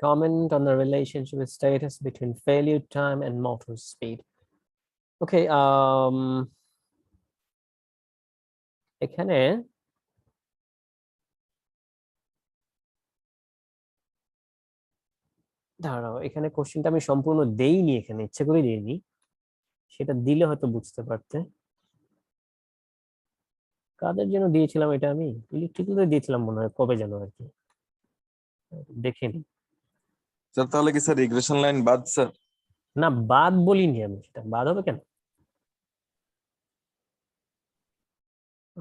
[SPEAKER 1] Comment on the relationship status between failure time and motor speed. Okay, এখানে দাঁড়াও, এখানে কোশ্চেনটা আমি সম্পূর্ণ দেইনি, এখানে ইচ্ছে করে দিইনি, সেটা দিলে হয়তো বুঝতে পারতে। কাদের জন্য দিয়েছিলাম এটা? আমি ইলেকট্রিক্যাল দিয়েছিলাম মনে হয়, কবে যেন আর কি, দেখিনি।
[SPEAKER 2] স্যার তাহলে কি স্যার রিগ্রেশন লাইন বাদ স্যার?
[SPEAKER 1] না, বাদ বলিনি আমি, সেটা বাদ হবে কেন?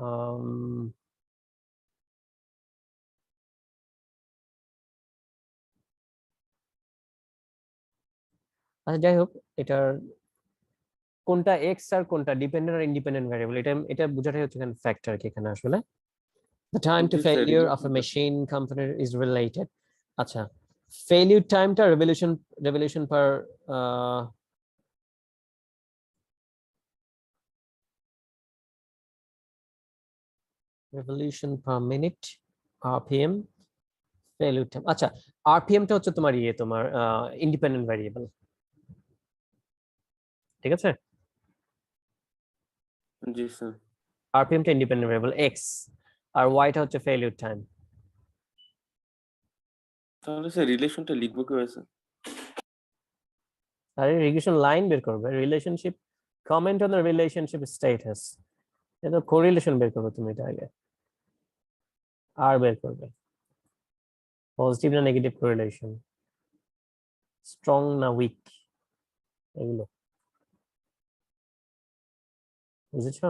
[SPEAKER 1] আম, আচ্ছা যাই হোক, এটার কোনটা এক্স আর কোনটা ডিপেন্ডেন্ট আর ইন্ডিপেন্ডেন্ট ভ্যারিয়েবল, এটা বোঝাটাই হচ্ছে এখানে ফ্যাক্টর কি এখানে আসলে। The time to
[SPEAKER 5] G sir,
[SPEAKER 1] failure of a machine component is related. আচ্ছা, failure time টা revolution per revolution per minute, rpm, failure time। আচ্ছা, rpm টা হচ্ছে তোমার তোমার ইন্ডিপেন্ডেন্ট ভ্যারিয়েবল, ঠিক আছে?
[SPEAKER 5] জি স্যার।
[SPEAKER 1] rpm টা ইন্ডিপেন্ডেন্ট ভ্যারিয়েবল x, আর y টা হচ্ছে failure time।
[SPEAKER 5] তাহলে স্যার রিলেশনটা লিখবো কিভাবে স্যার?
[SPEAKER 1] আর রিগ্রেশন লাইন বের করবে, relationship, comment on the relationship status, এটা কোরিলেশন বের করবে তুমি, এটা আগে আর বের করবে, পজিটিভ না নেগেটিভ কোরিলেশন, স্ট্রং না উইক, এগুলো বুঝেছো?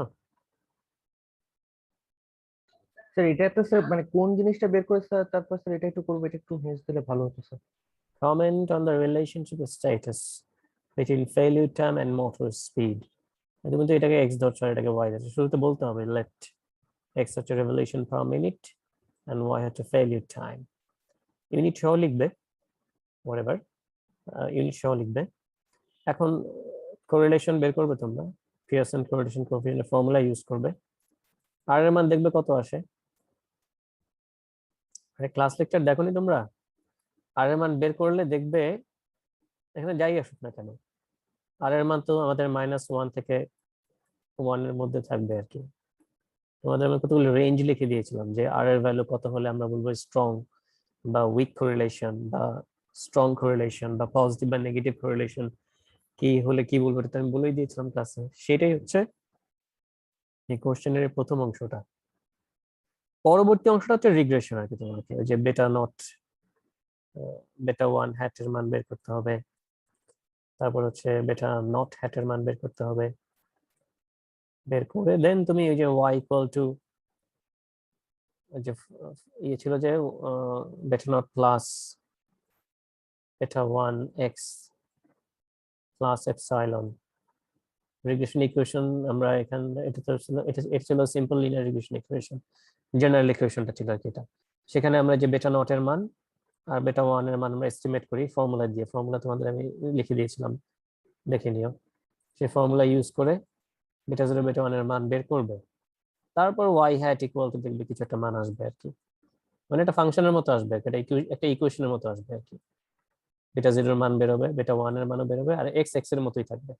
[SPEAKER 3] স্যার এটা তো স্যার মানে কোন জিনিসটা বের করে স্যার তারপর স্যার এটা একটু করবো, এটা একটু হেল্প দিলে ভালো হতো sir.
[SPEAKER 1] Comment on the relationship status between failure time and motor speed. তুমি তো এটাকে x ধরছো আর এটাকে y ধরছো, শুরুতে বলতে হবে let x হচ্ছে revolution per minute and y হচ্ছে failure time। ইউনিট সহ লিখবে, whatever ইউনিট সহ লিখবে। এখন কোরিলেশন বের করবে তোমরা, পিয়ারসন কোরিলেশন কোএফিসিয়েন্টের ফর্মুলা ইউজ করবে, আর এর মান দেখবে কত আসে। আরে ক্লাস লেকচার দেখোনি তোমরা? আর এর মান বের করলে দেখবে এখানে যাই আসুক না কেন, আর এর মান তো আমাদের -1 থেকে 1 এর মধ্যে থাকবে আর কি। তোমাদের আমি কতগুলো রেঞ্জ লিখে দিয়েছিলাম যে আর এর ভ্যালু কত হলে আমরা বলবো স্ট্রং বা উইক কোরিলেশন, বা স্ট্রং কোরিলেশন বা পজিটিভ বা নেগেটিভ কোরিলেশন কি হলে কি বলবো, এটা আমি বলেই দিয়েছিলাম ক্লাসে। সেটাই হচ্ছে এই কোশ্চেনের প্রথম অংশটা। পরবর্তী অংশটা হচ্ছে রিগ্রেশন আর কি, তোমাকে ওই যে বেটা নট বেটা 1 হ্যাটের মান বের করতে হবে, তারপর হচ্ছে বেটা নট হ্যাটের মান বের করতে হবে, বের করে দেন তুমি ওই যে y ইকুয়াল টু যে ইয়ে ছিল যে বেটা not plus beta 1 x plus epsilon regression equation. আমরা এখানে এটা তো ছিল, এটা ছিল simple linear regression equation, general ইকুয়েশনটা ছিল আর কি এটা। সেখানে আমরা যে বেটা নট এর মান আর বেটা 1 এর মান আমরা এস্টিমেট করি ফর্মুলা দিয়ে, ফর্মুলা তোমাদের আমি লিখে দিয়েছিলাম, দেখে নিও। সেই ফর্মুলা ইউজ করে বেটা 0 বেটা 1 এর মান বের করবে, তারপর y হ্যাট ইকুয়াল টু দেখবে কিছু একটা মান আসবে আর কি, মানে এটা ফাংশনের মতো আসবে, একটা ইকুয়েশনের মতো আসবে আর কি। বেটা 0 এর মান বেরোবে, বেটা 1 এর মানও বেরোবে, আর x x এর মতোই থাকবে।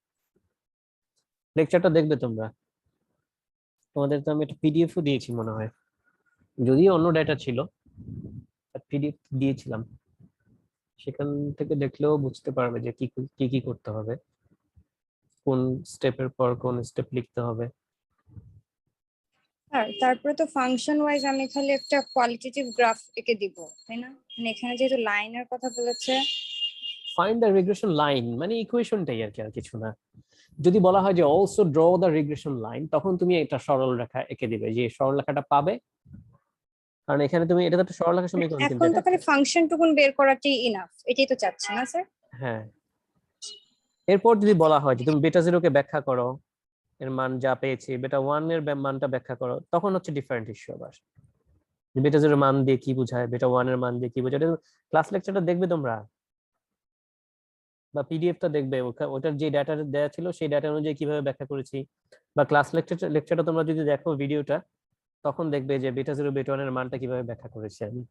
[SPEAKER 1] লেকচারটা দেখবে তোমরা, তোমাদের তো আমি একটা পিডিএফও দিয়েছি মনে হয়, যদিও অন্য ডেটা ছিল, পিডিএফ দিয়েছিলাম, সেখান থেকে দেখলেও বুঝতে পারবে যে কি কি করতে হবে, কোন স্টেপের পর কোন স্টেপ লিখতে হবে।
[SPEAKER 6] আর তারপরে তো ফাংশন ওয়াইজ আমি খালি একটা কোয়ালিটেটিভ গ্রাফ এঁকে দিব, তাই না? মানে এখানে যেহেতু লাইনের কথা বলেছে,
[SPEAKER 1] ফাইন্ড দ্য রিগ্রেশন লাইন মানে ইকুয়েশনটাই আর কি, আর কিছু না। যদি বলা হয় যে also draw the regression line, তখন তুমি একটা সরল রেখা এঁকে দিবে, যে সরল রেখাটা পাবে, কারণ এখানে তুমি এটা তো একটা সরল রেখা সমীকরণ কিন্তু
[SPEAKER 6] এখন তো
[SPEAKER 1] এটা
[SPEAKER 6] খালি ফাংশন টুকুন বের করাটাই ইনাফ, এটাই তো চাচ্ছি না স্যার?
[SPEAKER 1] হ্যাঁ। এরপর যদি বলা হয় যে তুমি বেটা 0 কে ব্যাখ্যা করো, এর মান যা পেয়েছি, বেটা 1 এর মানটা ব্যাখ্যা করো, তখন হচ্ছে ডিফারেন্ট ইস্যু আবার, বেটা 0 মান দিয়ে কি বোঝায়, বেটা 1 এর মান দিয়ে কি বোঝায়, ক্লাস লেকচারটা দেখবে তোমরা। বা পিডিএফটা দেখবে, ওটার যে ডাটা দেওয়া ছিল সেই ডাটা অনুযায়ী কিভাবে ব্যাখ্যা করেছি, বা ক্লাস লেকচারটা তোমরা যদি দেখো ভিডিওটা, তখন দেখবে যে বিটা জিরো বিটা ওয়ান এর মানটা কিভাবে ব্যাখ্যা করেছি আমি।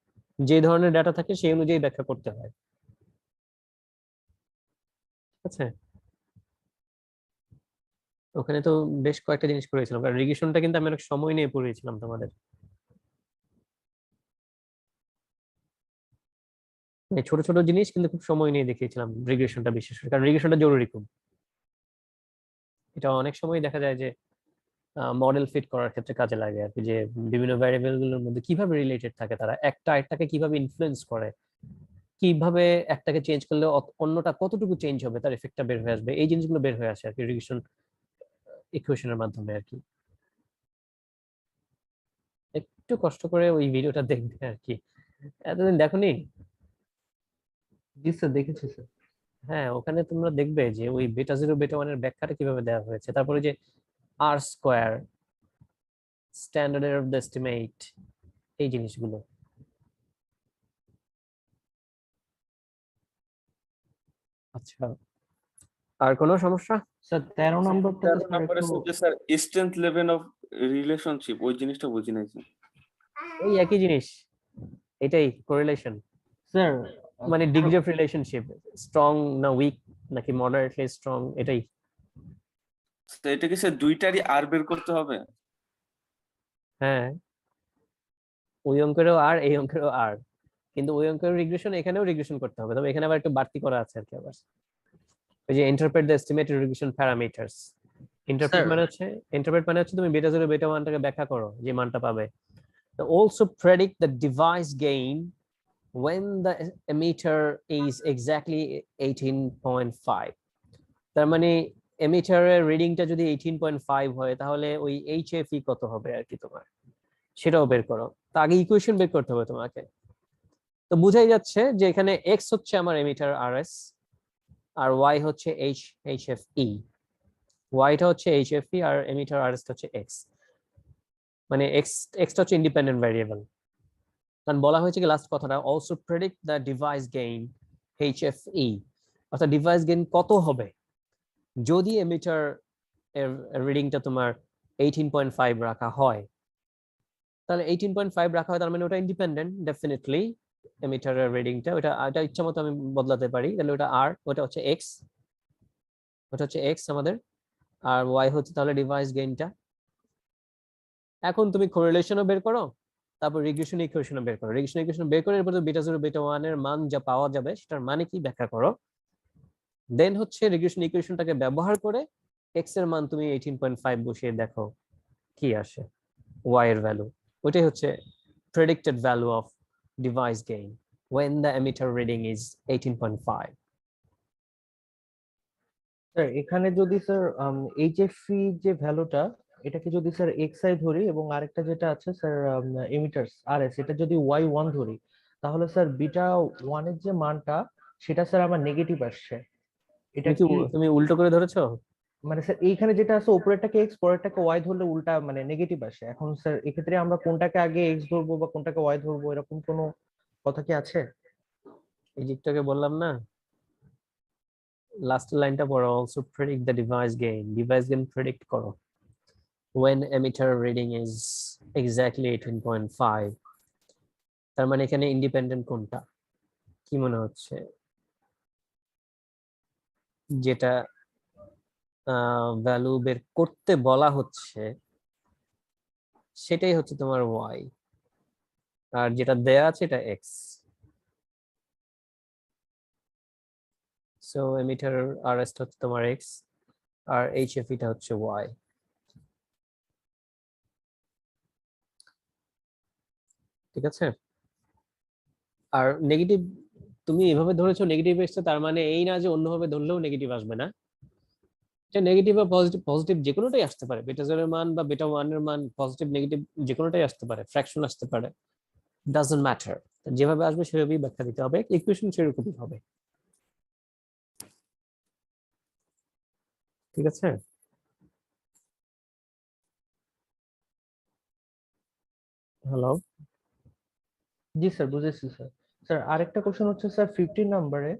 [SPEAKER 1] যে ধরনের ডাটা থাকে সেই অনুযায়ী ব্যাখ্যা করতে হয়। আচ্ছা, ওখানে তো বেশ কয়েকটা জিনিস করেছিলাম, কারণ রিগ্রেশনটা কিন্তু আমি অনেক সময় নিয়ে পড়িয়েছিলাম তোমাদের। এই ছোট ছোট জিনিস কিন্তু খুব সময় নিয়ে দেখিয়েছিলাম রিগ্রেশনটা, বিশেষ করে কারণ রিগ্রেশনটা জরুরি খুব। এটা অনেক সময় দেখা যায় যে মডেল ফিট করার ক্ষেত্রে কাজে লাগে আর কি, যে বিভিন্ন ভ্যারিয়েবল গুলোর মধ্যে কিভাবে রিলেটেড থাকে তারা, একটা আরেকটাকে কিভাবে ইনফ্লুয়েন্স করে, কিভাবে একটাকে চেঞ্জ করলে অন্যটা কতটুকু চেঞ্জ হবে, তার এফেক্টটা বের হয়ে আসবে, এই জিনিসগুলো বের হয়ে আসে আর কি রিগ্রেশন ইকুয়েশনের মাধ্যমে আর কি। একটু কষ্ট করে ওই ভিডিওটা দেখবে আর কি, এতদিন দেখোনি?
[SPEAKER 3] জি স্যার, দেখেছি স্যার।
[SPEAKER 1] হ্যাঁ, ওখানে তোমরা দেখবে যে ওই বেটা জিরো বেটা ওয়ানের ব্যাখ্যাটা কিভাবে দেওয়া হয়েছে, তারপরে যে R square, standard error of the estimate, এই জিনিসগুলো। আচ্ছা, আর কোনো সমস্যা?
[SPEAKER 3] স্যার 13 নম্বরটাতে স্যার
[SPEAKER 5] নাম্বারে
[SPEAKER 3] একটু
[SPEAKER 5] sir strength level of relationship, ওই জিনিসটা বুঝি নাই স্যার।
[SPEAKER 1] ওই একই জিনিস, এটাই কোরিলেশন,
[SPEAKER 3] স্যার
[SPEAKER 1] মানে ডিগ্রি অফ রিলেশনশিপ, স্ট্রং না উইক নাকি মডারেটলি স্ট্রং, এটাই।
[SPEAKER 5] তো এটা কি স্যার দুইটারই আর বের করতে হবে?
[SPEAKER 1] হ্যাঁ, ওই অঙ্কেরও আর এই অঙ্কেরও আর, কিন্তু ওই অঙ্কের রিগ্রেশন এখানেও রিগ্রেশন করতে হবে, তবে এখানে আবার একটু বাড়তি করা আছে আর কি আবার। ওই যে interpret the estimated regression parameters, interpret
[SPEAKER 3] sir
[SPEAKER 1] মানে হচ্ছে, ইন্টারপ্রেট মানে হচ্ছে তুমি বেটা জিরো বেটা ওয়ানটাকে ব্যাখ্যা করো যে মানটা পাবে। Also predict the device gain when the emitter is exactly 18.5, তার মানে এমিটারের রিডিংটা যদি 18.5 হয় তাহলে ওই HFE কত হবে আর কি তোমার, সেটাও বের করো। তা আগে ইকুয়েশন বের করতে হবে তোমাকে। তো বুঝাই যাচ্ছে যে এখানে এক্স হচ্ছে আমার এমিটার আরএস, আর ওয়াই হচ্ছে HFE, ওয়াইটা হচ্ছে HFE আর এমিটার আরএস হচ্ছে এক্স, মানে এক্সটা হচ্ছে ইন্ডিপেন্ডেন্ট ভ্যারিয়েবল। কারণ বলা হয়েছে কি লাস্ট কথাটা, also predict the device gain HFE, অর্থাৎ ডিভাইস গেইন কত হবে যদি এমিটার এর রিডিংটা তোমার 18.5 রাখা হয়। তাহলে 18.5 রাখা হয়, তার মানে ওটা ইন্ডিপেন্ডেন্ট ডেফিনেটলি, এমিটারের রিডিংটা এটা ইচ্ছা মতো আমি বদলাতে পারি, তাহলে ওটা আর, ওটা হচ্ছে এক্স, ওটা হচ্ছে এক্স আমাদের, আর ওয়াই হচ্ছে তাহলে ডিভাইস গেইনটা। এখন তুমি কোরিলেশনও বের করো, তারপর রিগ্রেশন ইকুয়েশনও বের করো, রিগ্রেশন ইকুয়েশন বের করে এরপর বিটা জিরো বিটা ওয়ান এর মান যা পাওয়া যাবে সেটার মানে কি ব্যাখ্যা করো, দেন হচ্ছে রিগ্রেশন ইকুয়েশনটাকে ব্যবহার করে এক্স এর মান তুমি 18.5 বসিয়ে দেখো কি আসে, ওয়াই এর ভ্যালু, ওইটাই হচ্ছে predicted value of device gain when the emitter reading is 18.5.
[SPEAKER 3] Sir এখানে যদি স্যার এইচএফই যে ভ্যালুটা, এটাকে যদি স্যার এক্সআই ধরি এবং আরেকটা যেটা আছে স্যার এমিটারস আরএস, এটা যদি ওয়াই 1 ধরি, তাহলে স্যার বিটা ওয়ানের যে মানটা সেটা স্যার আমার নেগেটিভ আসছে। এটা কি
[SPEAKER 1] তুমি উল্টো করে ধরেছো?
[SPEAKER 3] মানে স্যার এইখানে যেটা আছে উপরেরটাকে এক্স পরেরটাকে ওয়াই ধরলে উল্টা মানে নেগেটিভ আসে। এখন স্যার এক্ষেত্রে আমরা কোনটাকে আগে এক্স ধরবো বা কোনটাকে ওয়াই ধরবো, এরকম কোনো কথা কি আছে?
[SPEAKER 1] এই দিকটাকে বললাম না, লাস্ট লাইনটা পড়ো, also predict the device gain predict করো when emitter reading is exactly 18.5, তার মানে এখানে ইন্ডিপেন্ডেন্ট কোনটা কি মনে হচ্ছে, যেটা ভ্যালু বের করতে বলা হচ্ছে সেটাই হচ্ছে তোমার ওয়াই, আর যেটা দেয়া আছে এটা এক্স। সো এমিটার আরএস হচ্ছে তোমার এক্স আর এইচএফ এটা হচ্ছে ওয়াই। ঠিক আছে, আর নেগেটিভ তুমি এভাবে ধরেছো নেগেটিভ এসছে, তার মানে এই না যে অন্যভাবে ধরলেও নেগেটিভ আসবে না, এটা নেগেটিভ বা পজিটিভ, পজিটিভ যে কোনোটাই আসতে পারে, বেটা জিরোর মান বা বেটা ওয়ানের মান পজিটিভ নেগেটিভ যে কোনোটাই আসতে পারে, ফ্র্যাকশন আসতে পারে, ডাজন্ট ম্যাটার, যেভাবে আসবে সেভাবেই ব্যাখ্যা দিতে হবে, ইকুয়েশন সেরকমই হবে। ঠিক আছে, হ্যালো।
[SPEAKER 3] জি স্যার, বুঝেছি স্যার। স্যার আরেকটা কোশ্চেন হচ্ছে স্যার 15 নম্বরে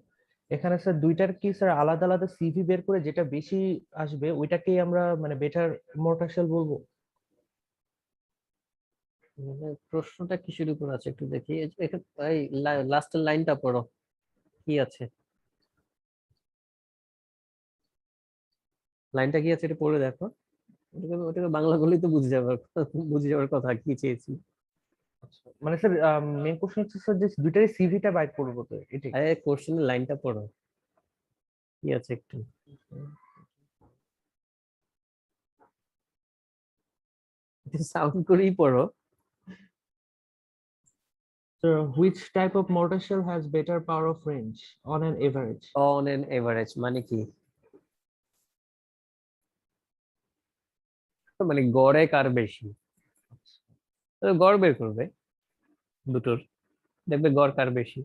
[SPEAKER 3] এখানে স্যার দুইটার কি স্যার আলাদা আলাদা সিভি বের করে যেটা বেশি আসবে ওইটাকেই আমরা মানে বেটার মোর্টাল বলবো?
[SPEAKER 1] মানে প্রশ্নটা কিসের উপর আছে একটু দেখি। এই লাস্টের লাইনটা পড়ো, কি আছে লাইনটা, কি আছে এটা পড়ে দেখো। ওটাকে বাংলা বলেই তো বুঝে যাওয়ার কথা কি চেয়েছি।
[SPEAKER 3] মানে স্যার মেন কোশ্চেন হচ্ছে স্যার যে দুইটারই সিভিটা বাইর করবো তো এটাই।
[SPEAKER 1] আরে কোশ্চেনের লাইনটা পড়ো, কি আছে একটু সাউন্ড করেই পড়ো।
[SPEAKER 3] So which type of mortar shell has better power of range on an average?
[SPEAKER 1] On an average মানে কি? মানে গড়ে কার বেশি, তো গড় বের করবে দুটোর, দেখবে গড় কার বেশি।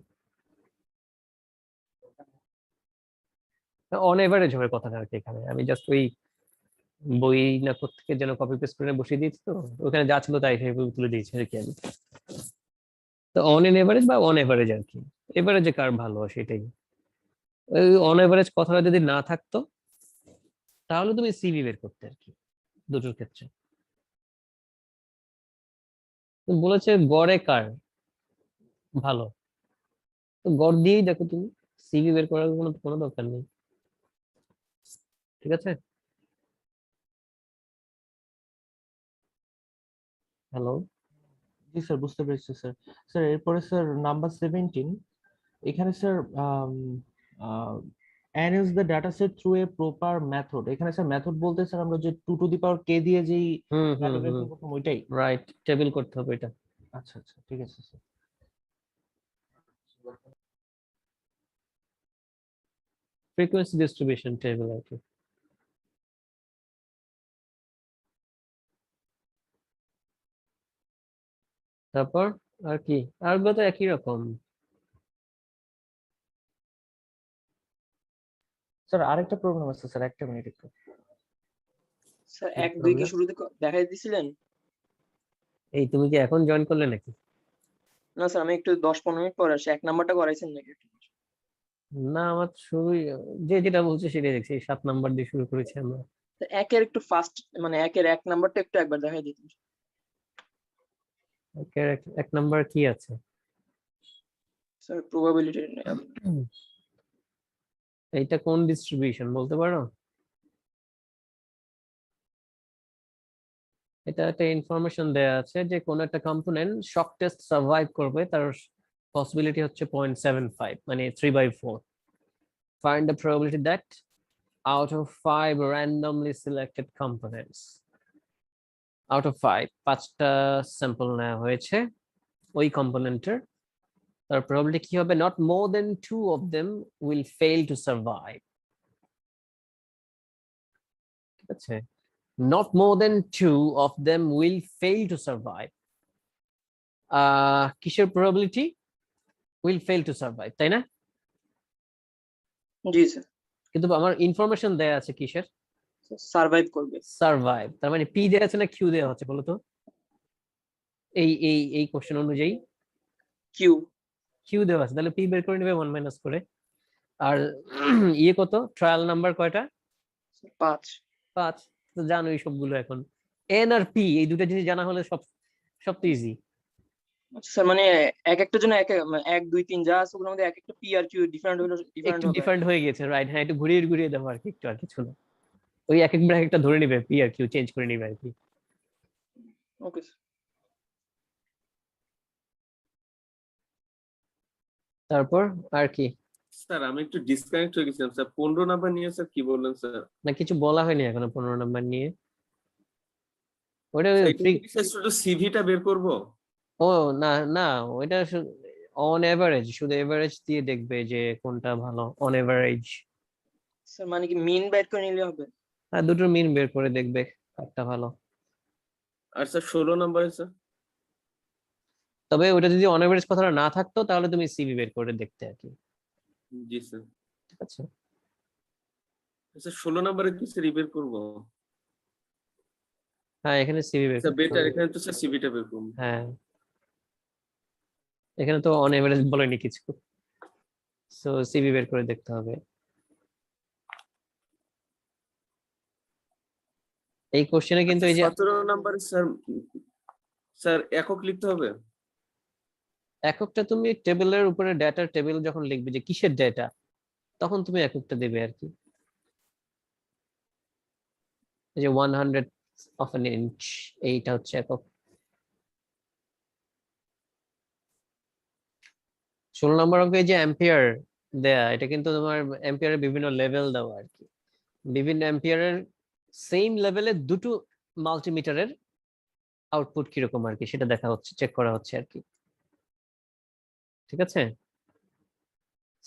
[SPEAKER 1] অন এভারেজ হবে কথাটা আর কি। এখানে আমি জাস্ট ওই বই না কোত্থেকে যেন কপি পেস্ট করে বসিয়ে দিয়েছি, তো ওখানে যা ছিল তাই সেভাবে তুলে দিয়েছি আর কি আমি। তো অন এন এভারেজ বা অন এভারেজ আর কি, এভারেজে কার ভালো সেটাই। ওই অন এভারেজ কথাটা যদি না থাকতো তাহলে তুমি সিভি বের করতে আর কি দুটোর ক্ষেত্রে। তো বলেছে গড়ে কার ভালো, তো গড় দিয়েই দেখো তুমি, সিভি বের করার কোনো কোনো দরকার নেই। ঠিক আছে, হ্যালো।
[SPEAKER 3] জি স্যার, বুঝতে পেরেছি স্যার। স্যার এরপরে স্যার নাম্বার 17, এখানে sir and is the data set through a proper method, এখানে স্যার মেথড বলতে স্যার আমরা যে 2 to the power k দিয়ে যেই
[SPEAKER 1] হুম
[SPEAKER 3] ভ্যালু
[SPEAKER 1] হুম
[SPEAKER 3] বের
[SPEAKER 1] হুম
[SPEAKER 3] করবো ওইটাই।
[SPEAKER 1] রাইট, টেবিল করতে হবে এটা।
[SPEAKER 3] আচ্ছা আচ্ছা, ঠিক আছে স্যার।
[SPEAKER 1] ফ্রিকোয়েন্সি ডিস্ট্রিবিউশন টেবিল আর কি। তারপর আর কি, আর গুলো তো একই রকম।
[SPEAKER 3] স্যার আরেকটা প্রবলেম আছে স্যার, একটা মিনিট একটু।
[SPEAKER 8] স্যার
[SPEAKER 1] কি
[SPEAKER 8] 1 2 কি
[SPEAKER 1] problem?
[SPEAKER 8] শুরুতে দেখাই দিছিলেন?
[SPEAKER 1] এই তুমি কি এখন জয়েন করলে নাকি?
[SPEAKER 8] না স্যার, আমি একটু 10 15 মিনিট পরে আসি। 1 নাম্বারটা করাইছেন নাকি?
[SPEAKER 1] না আমার শুরুই, যে যেটা বলছে সেটাই দেখছি, 7 নাম্বার দিয়ে শুরু করেছি আমরা।
[SPEAKER 8] তো একের একটু ফাস্ট, মানে একের 1 নাম্বারটা একটু একবার দেখাই দিতেন।
[SPEAKER 1] এক নাম্বার কি আছে?
[SPEAKER 8] Sir probability.
[SPEAKER 1] এইটা কোন ডিস্ট্রিবিউশন বলতে পারো? এটা একটা ইনফরমেশন দেয়া আছে যে কোন একটা কম্পোনেন্ট শক টেস্ট সার্ভাইভ করবে, তার পসিবিলিটি হচ্ছে 0.75, মানে 3/4। Find the probability that out of 5 randomly selected components, out of 5 5টা স্যাম্পল নেওয়া হয়েছে ওই কম্পোনেন্টের, তার probability কি হবে? not more than 2 of them will fail to survive। ঠিক আছে, not more than 2 of them will fail to survive। কিসের probability? will fail to survive, তাই না?
[SPEAKER 8] জি স্যার,
[SPEAKER 1] কিন্তু আমার ইনফরমেশন দেয়া আছে কিসের?
[SPEAKER 8] সার্ভাইভ করবে।
[SPEAKER 1] সার্ভাইভ, তার মানে পি দেয়া আছে না কিউ দেয়া আছে বলো তো? এই কোশ্চেন অনুযায়ী
[SPEAKER 8] কিউ।
[SPEAKER 1] কিউ দেওয়া আছে, তাহলে পি বের করে নেবে 1 মাইনাস করে। আর ইয়ে কত, ট্রায়াল নাম্বার কয়টা?
[SPEAKER 8] 5।
[SPEAKER 1] 5। তো জানোই সবগুলো এখন। এন আর পি এই দুটো জিনিস জানা হলে সব তো ইজি।
[SPEAKER 8] আচ্ছা স্যার, মানে এক একটা জন্য 1 2 3 যা আছে ওগুলোর মধ্যে এক একটা পি আর কিউ ডিফারেন্ট হলো, ডিফারেন্ট
[SPEAKER 1] একটু
[SPEAKER 8] হবে।
[SPEAKER 1] ডিফারেন্ট হয়ে গেছে, রাইট? হ্যাঁ, একটু ঘুরিয়ে ঘুরিয়ে দেবো আর কি, একটু আর কিছু না। ওই এক এক ব্র্যাকেটটা ধরে নিবে, পি আর কিউ চেঞ্জ করে নিবে আর কি।
[SPEAKER 8] Okay sir.
[SPEAKER 1] তারপর আর কি?
[SPEAKER 5] স্যার আমি একটু ডিসকানেক্ট হয়ে গেছিলাম স্যার, 15 নাম্বার নিয়ে স্যার কি বললেন স্যার?
[SPEAKER 1] না কিছু বলা হয়নি এখনো 15 নাম্বার নিয়ে। ওটা
[SPEAKER 5] শুধু সিভিটা বের করব?
[SPEAKER 1] ও না না, ওইটা অন এভারেজ, শুধু এভারেজ দিয়ে দেখবে যে কোনটা ভালো, অন এভারেজ।
[SPEAKER 8] স্যার মানে কি মিন বের করে নিলে হবে?
[SPEAKER 1] আর দুটোর মিন বের করে দেখবে কারটা ভালো।
[SPEAKER 5] আর স্যার 16 নাম্বারে স্যার?
[SPEAKER 1] তবে ওটা যদি অন এভারেজ কথাটা না থাকতো তাহলে তুমি সিভি বের করে দেখতে আর কি।
[SPEAKER 5] জি স্যার।
[SPEAKER 1] ঠিক আছে,
[SPEAKER 5] স্যার 16 নাম্বারে কি স্যার বের করব?
[SPEAKER 1] হ্যাঁ এখানে সিভি বের
[SPEAKER 5] স্যার
[SPEAKER 1] করতে
[SPEAKER 5] বেটার,
[SPEAKER 1] হবে।
[SPEAKER 5] এখানে তো স্যার সিভিটা বের করব।
[SPEAKER 1] হ্যাঁ, এখানে তো অন এভারেজ বলেনি কিছু। সো সিভি বের করে দেখতে হবে। এই কোশ্চেনে কিন্তু এই যে
[SPEAKER 5] 17 নাম্বার স্যার, স্যার একক লিখতে হবে।
[SPEAKER 1] এককটা তুমি টেবিলের উপরে ডেটার টেবিল যখন লিখবে যে কিসের ডেটা, তখন তুমি এককটা দেবে আর কি। এই যে 100 অফ অ্যান ইঞ্চ, এইটা হচ্ছে একক। 16 নম্বর অঙ্কে এই যে অ্যাম্পিয়ার দেয়া, এটা কিন্তু তোমার অ্যাম্পিয়ারের বিভিন্ন লেভেল দেওয়া আর কি। বিভিন্ন অ্যাম্পিয়ারের সেম লেভেলে দুটো মাল্টিমিটারের আউটপুট কিরকম আর কি, সেটা দেখা হচ্ছে, চেক করা হচ্ছে আর কি। ঠিক আছে,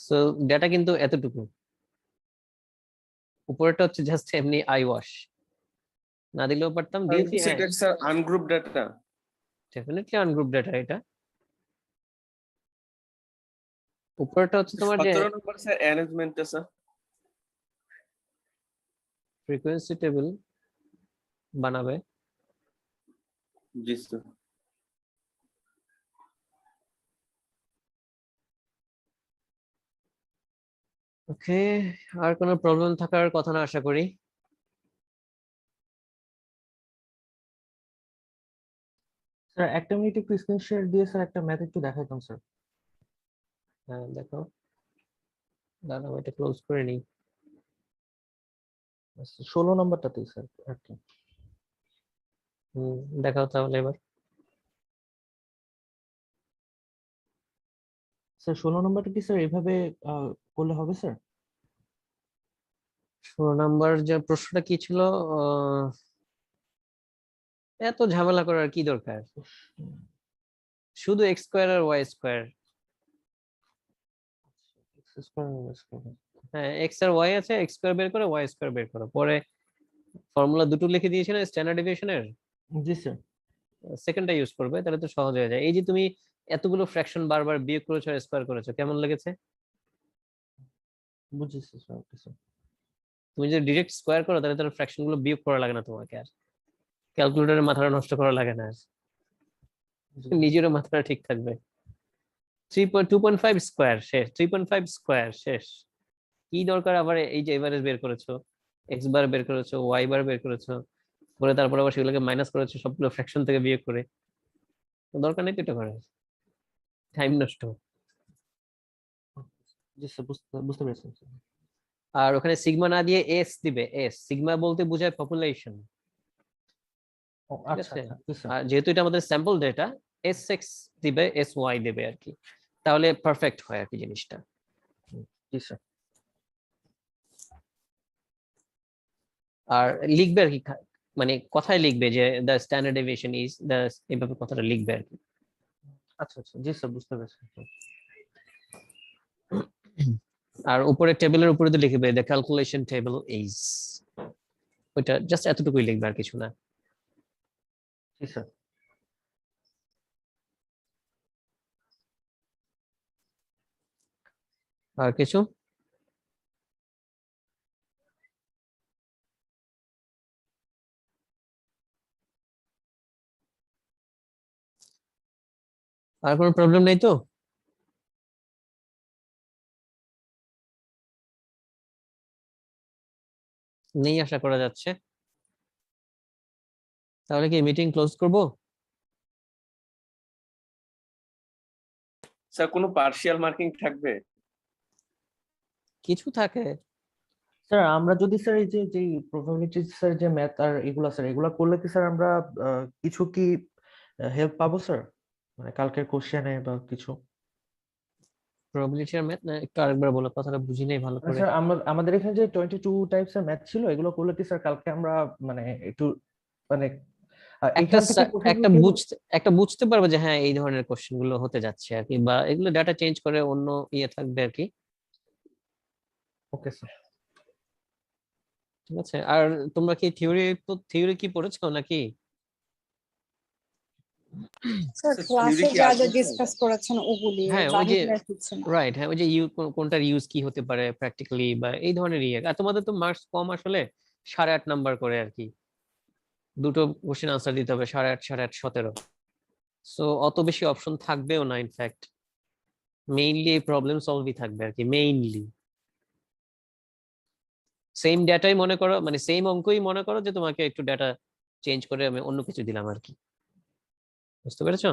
[SPEAKER 1] সো ডেটা কিন্তু এতটুকু, উপরেরটা হচ্ছে জাস্ট এমনি আই ওয়াশ, না দিলেও পারতাম, দিয়েছি। হ্যাঁ,
[SPEAKER 5] সেটা sir ungroup data.
[SPEAKER 1] Definitely ungroup data এটা। উপরেরটা হচ্ছে তোমার যে
[SPEAKER 5] 17 নাম্বার স্যার অ্যারেঞ্জমেন্টটা স্যার।
[SPEAKER 1] ফ্রিকোয়েন্সি টেবিল বানাবে।
[SPEAKER 5] জি স্যার।
[SPEAKER 1] ওকে, আর কোনো প্রবলেম থাকার কথা না আশা করি।
[SPEAKER 3] স্যার একটা মিনিট একটু স্ক্রিন শেয়ার দিয়ে স্যার একটা ম্যাথ একটু দেখাইতাম স্যার।
[SPEAKER 1] হ্যাঁ দেখো, দাঁড়াও এটা ক্লোজ করে নিই।
[SPEAKER 3] 16 নাম্বারটাতেই স্যার আর কি।
[SPEAKER 1] দেখাও তাহলে এবার।
[SPEAKER 3] স্যার 16 নাম্বারটা কি স্যার এভাবে করলে হবে স্যার?
[SPEAKER 1] 16 নাম্বার যে প্রশ্নটা কি ছিল, এত ঝামেলা করার কি দরকার, শুধু এক্স স্কোয়ার আর ওয়াই স্কোয়ার। হ্যাঁ, এক্স আর ওয়াই আছে, এক্স স্কোয়ার বের করো, ওয়াই স্কোয়ার বের করো, পরে ফর্মুলা দুটো লিখে দিয়েছে না স্ট্যান্ডার্ড ডেভিয়েশনের,
[SPEAKER 3] জি স্যার।
[SPEAKER 1] সেকেন্ডটা ইউজ করবে, তাহলে তো সহজ হয়ে যায়। এই যে তুমি এতগুলো ফ্র্যাকশন বারবার বিয়োগ করেছো আর স্কোয়ার করেছো, কেমন লেগেছে?
[SPEAKER 3] বুঝেছি স্যার। Okay sir.
[SPEAKER 1] তুমি যদি ডিরেক্ট স্কোয়ার করো তাহলে তাহলে ফ্র্যাকশন গুলো বিয়োগ করা লাগে না তোমাকে, আর ক্যালকুলেটরের মাথাটা নষ্ট করা লাগে না, আর নিজেরও মাথাটা ঠিক থাকবে। 2.5 স্কোয়ার শেষ, 3.5 স্কোয়ার শেষ। কি দরকার আবার এই যে এভারেজ বের করেছো, এক্স বার বের করেছো, ওয়াই বার বের করেছো, করে তারপর আবার সেগুলোকে মাইনাস করেছো সবগুলো ফ্র্যাকশন থেকে বিয়োগ করে, দরকার নেই তো এটা করার, টাইম নষ্ট।
[SPEAKER 3] জি স্যার, বুঝতে পেরেছি স্যার।
[SPEAKER 1] আর ওখানে সিগমা না দিয়ে এস দিবে, এস সিগমা বলতে বোঝায় পপুলেশন।
[SPEAKER 3] ও
[SPEAKER 1] ঠিক
[SPEAKER 3] আচ্ছা
[SPEAKER 1] আছে,
[SPEAKER 3] আচ্ছা, জি স্যার।
[SPEAKER 1] আর যেহেতু এটা আমাদের স্যাম্পল ডেটা, এস এক্স দিবে, এস ওয়াই দেবে আর কি, তাহলে পারফেক্ট হয় আর কি জিনিসটা।
[SPEAKER 3] জি স্যার।
[SPEAKER 1] আর লিখবে আর কি, মানে কথায় লিখবে যে the standard deviation is the, এইভাবে কথাটা লিখবে আর কি।
[SPEAKER 3] আচ্ছা আচ্ছা, জি স্যার, বুঝতে পেরেছি।
[SPEAKER 1] আর উপরে টেবিলের উপরে তো লিখবে দ্য ক্যালকুলেশন টেবিল ইজ, ওইটা জাস্ট এতটুকুই লিখবে আর কিছু না।
[SPEAKER 3] জি স্যার।
[SPEAKER 1] আর কিছু? আর কোনো প্রবলেম নেই তো? নেই আশা করা যাচ্ছে। তাহলে কি মিটিং ক্লোজ করব?
[SPEAKER 5] স্যার কোনো পার্শিয়াল মার্কিং থাকবে?
[SPEAKER 1] কিছু থাকে।
[SPEAKER 3] স্যার আমরা যদি স্যার এই যে প্রবাবিলিটি স্যার যে ম্যাথ আর এগুলা স্যার এগুলা করলে কি স্যার আমরা কিছু কি হেল্প পাবো স্যার, মানে কালকের কোশ্চেনে বা কিছু?
[SPEAKER 1] প্রবাবিলিটি আর ম্যাথ না, একটু আরেকবার বলো, কথাটা বুঝি নাই ভালো করে।
[SPEAKER 3] স্যার আমাদের এখানে যে 22 টাইপস এর ম্যাথ ছিল, এগুলো করলে কি স্যার কালকে আমরা মানে একটু মানে
[SPEAKER 1] একটা
[SPEAKER 3] এখান থেকে
[SPEAKER 1] একটা বুঝতে পারবে যে হ্যাঁ এই ধরনের কোশ্চেন গুলো হতে যাচ্ছে আর কি, বা এগুলো ডাটা চেঞ্জ করে অন্য ইয়ে থাকবে আর কি।
[SPEAKER 3] Okay sir.
[SPEAKER 1] ঠিক আছে, আর তোমরা কি থিওরি কি পড়েছো নাকি?
[SPEAKER 6] স্যার
[SPEAKER 5] স্যার,
[SPEAKER 6] ক্লাসে
[SPEAKER 5] theory কি
[SPEAKER 6] যা
[SPEAKER 5] আসবে
[SPEAKER 6] যা
[SPEAKER 5] স্যার?
[SPEAKER 6] ডিসকাস করেছেন ওগুলি,
[SPEAKER 1] হ্যাঁ, ওই যে
[SPEAKER 6] বাহিরে আর কিছু না।
[SPEAKER 1] রাইট, হ্যাঁ ওই যে কোনটার ইউজ কি হতে পারে প্র্যাকটিক্যালি, বা এই ধরনের ইয়ে। আর তোমাদের তো মার্কস কম আসলে, 8.5 নাম্বার করে আর কি, দুটো কোশ্চেন আনসার দিতে হবে, 8.5 8.5 17। সো অত বেশি অপশন থাকবেও না ইনফ্যাক্ট। মেইনলি এই প্রবলেম সলভই থাকবে আর কি, মেইনলি সেম ডেটাই মনে করো, মানে সেম অঙ্কই মনে করো যে তোমাকে একটু ডেটা চেঞ্জ করে আমি অন্য কিছু দিলাম আর কি, বুঝতে পেরেছো?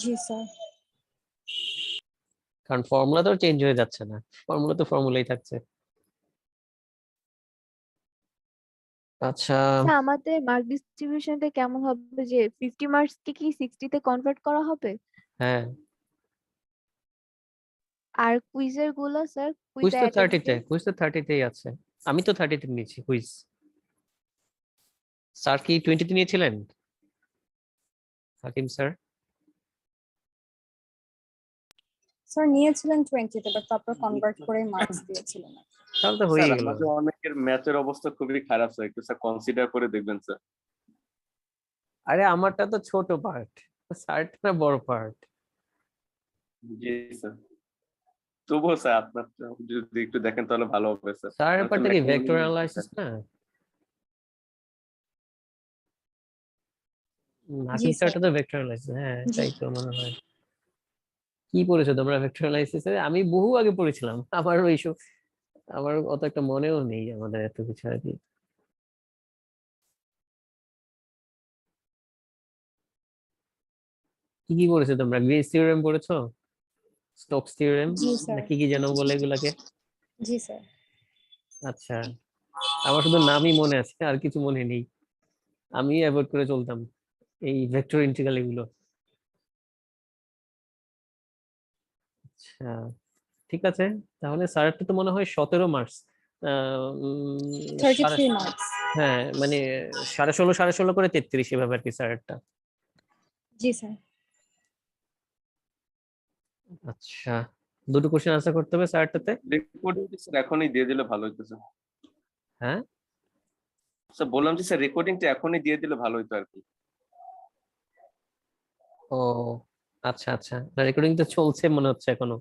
[SPEAKER 6] জি স্যার।
[SPEAKER 1] কারণ ফর্মুলা তো চেঞ্জ হয়ে যাচ্ছে না, ফর্মুলা তো ফর্মুলাই থাকছে। আচ্ছা,
[SPEAKER 9] আচ্ছা, আমাদের মার্ক ডিস্ট্রিবিউশনটা কেমন হবে, যে 50 মার্কস কি 60 তে কনভার্ট করা হবে?
[SPEAKER 1] হ্যাঁ
[SPEAKER 9] আর কুইজের গুলো স্যার,
[SPEAKER 1] কুইজ
[SPEAKER 9] কুইজে
[SPEAKER 1] তো
[SPEAKER 9] অ্যাটেন্ডেন্স
[SPEAKER 1] 30-তে, কুইজ তো 30-তেই আছে। আমি তো 30-তে নিয়েছি কুইজ। স্যার কি 20-তে নিয়েছিলেন হাকিম স্যার?
[SPEAKER 6] স্যার নিয়েছিলেন 20-তে, বাট তারপর কনভার্ট করে মার্কস দিয়েছিলেন।
[SPEAKER 1] তাহলে তো
[SPEAKER 5] স্যার
[SPEAKER 1] হয়ে গেল।
[SPEAKER 5] আমাদের অনেকের ম্যাথের অবস্থা খুবই খারাপ স্যার, একটু স্যার কনসিডার করে দেখবেন স্যার।
[SPEAKER 1] আরে আমারটা তো ছোট পার্ট, স্যারটা না বড় পার্ট।
[SPEAKER 5] জি স্যার, তবুও স্যার আপনার যদি একটু দেখেন তাহলে ভালো হবে স্যার।
[SPEAKER 1] স্যারের
[SPEAKER 5] আমি তো
[SPEAKER 1] পার্টটা কি
[SPEAKER 5] লেখাগুলো-
[SPEAKER 1] ভেক্টর অ্যানালাইসিস না? হাকিম
[SPEAKER 6] স্যার।
[SPEAKER 1] স্যারটা তো ভেক্টর অ্যানালাইসিস, হ্যাঁ
[SPEAKER 6] জি।
[SPEAKER 1] তাই তো মনে হয়। কি পড়েছো তোমরা ভেক্টর অ্যানালাইসিসে? আমি বহু আগে পড়েছিলাম, আমার ওইসব আমার অত একটা মনেও নেই আমাদের এত কিছু আর কি। কি কি পড়েছো তোমরা? গ্রিনস থিওরেম পড়েছো, স্টোকস থিওরেম,
[SPEAKER 6] জি স্যার।
[SPEAKER 1] না কি কি যেন বলে এগুলাকে?
[SPEAKER 6] জি স্যার।
[SPEAKER 1] আচ্ছা, আমার শুধু নামই মনে আছে, আর কিছু মনে নেই। আমি অ্যাভয়েড করে চলতাম এই ভেক্টর ইন্টিগ্রাল এগুলো। আচ্ছা ঠিক আছে, তাহলে স্যারটা তো মনে হয় 17 মার্কস।
[SPEAKER 6] 33 মার্কস।
[SPEAKER 1] হ্যাঁ মানে 16.5 16.5 করে 33 এভাবে আর কি স্যারটা।
[SPEAKER 6] জি স্যার।
[SPEAKER 1] আচ্ছা, দুটো কোশ্চেন আনসার করতে হবে স্যারটাতে।
[SPEAKER 5] রেকর্ডিং স্যার এখনই দিয়ে দিলে ভালো হতো স্যার।
[SPEAKER 1] হ্যাঁ
[SPEAKER 5] স্যার বললাম যে স্যার রেকর্ডিংটা এখনই দিয়ে দিলে ভালো হতো আর কি।
[SPEAKER 1] ও আচ্ছা আচ্ছা, রেকর্ডিং তো চলছে মনে হচ্ছে এখনো।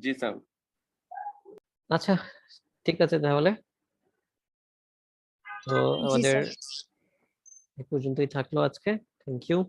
[SPEAKER 5] জি স্যার।
[SPEAKER 1] আচ্ছা ঠিক আছে তাহলে, তো
[SPEAKER 6] জি
[SPEAKER 1] আমাদের
[SPEAKER 6] স্যার।
[SPEAKER 1] এই পর্যন্তই থাকলো আজকে। Thank you.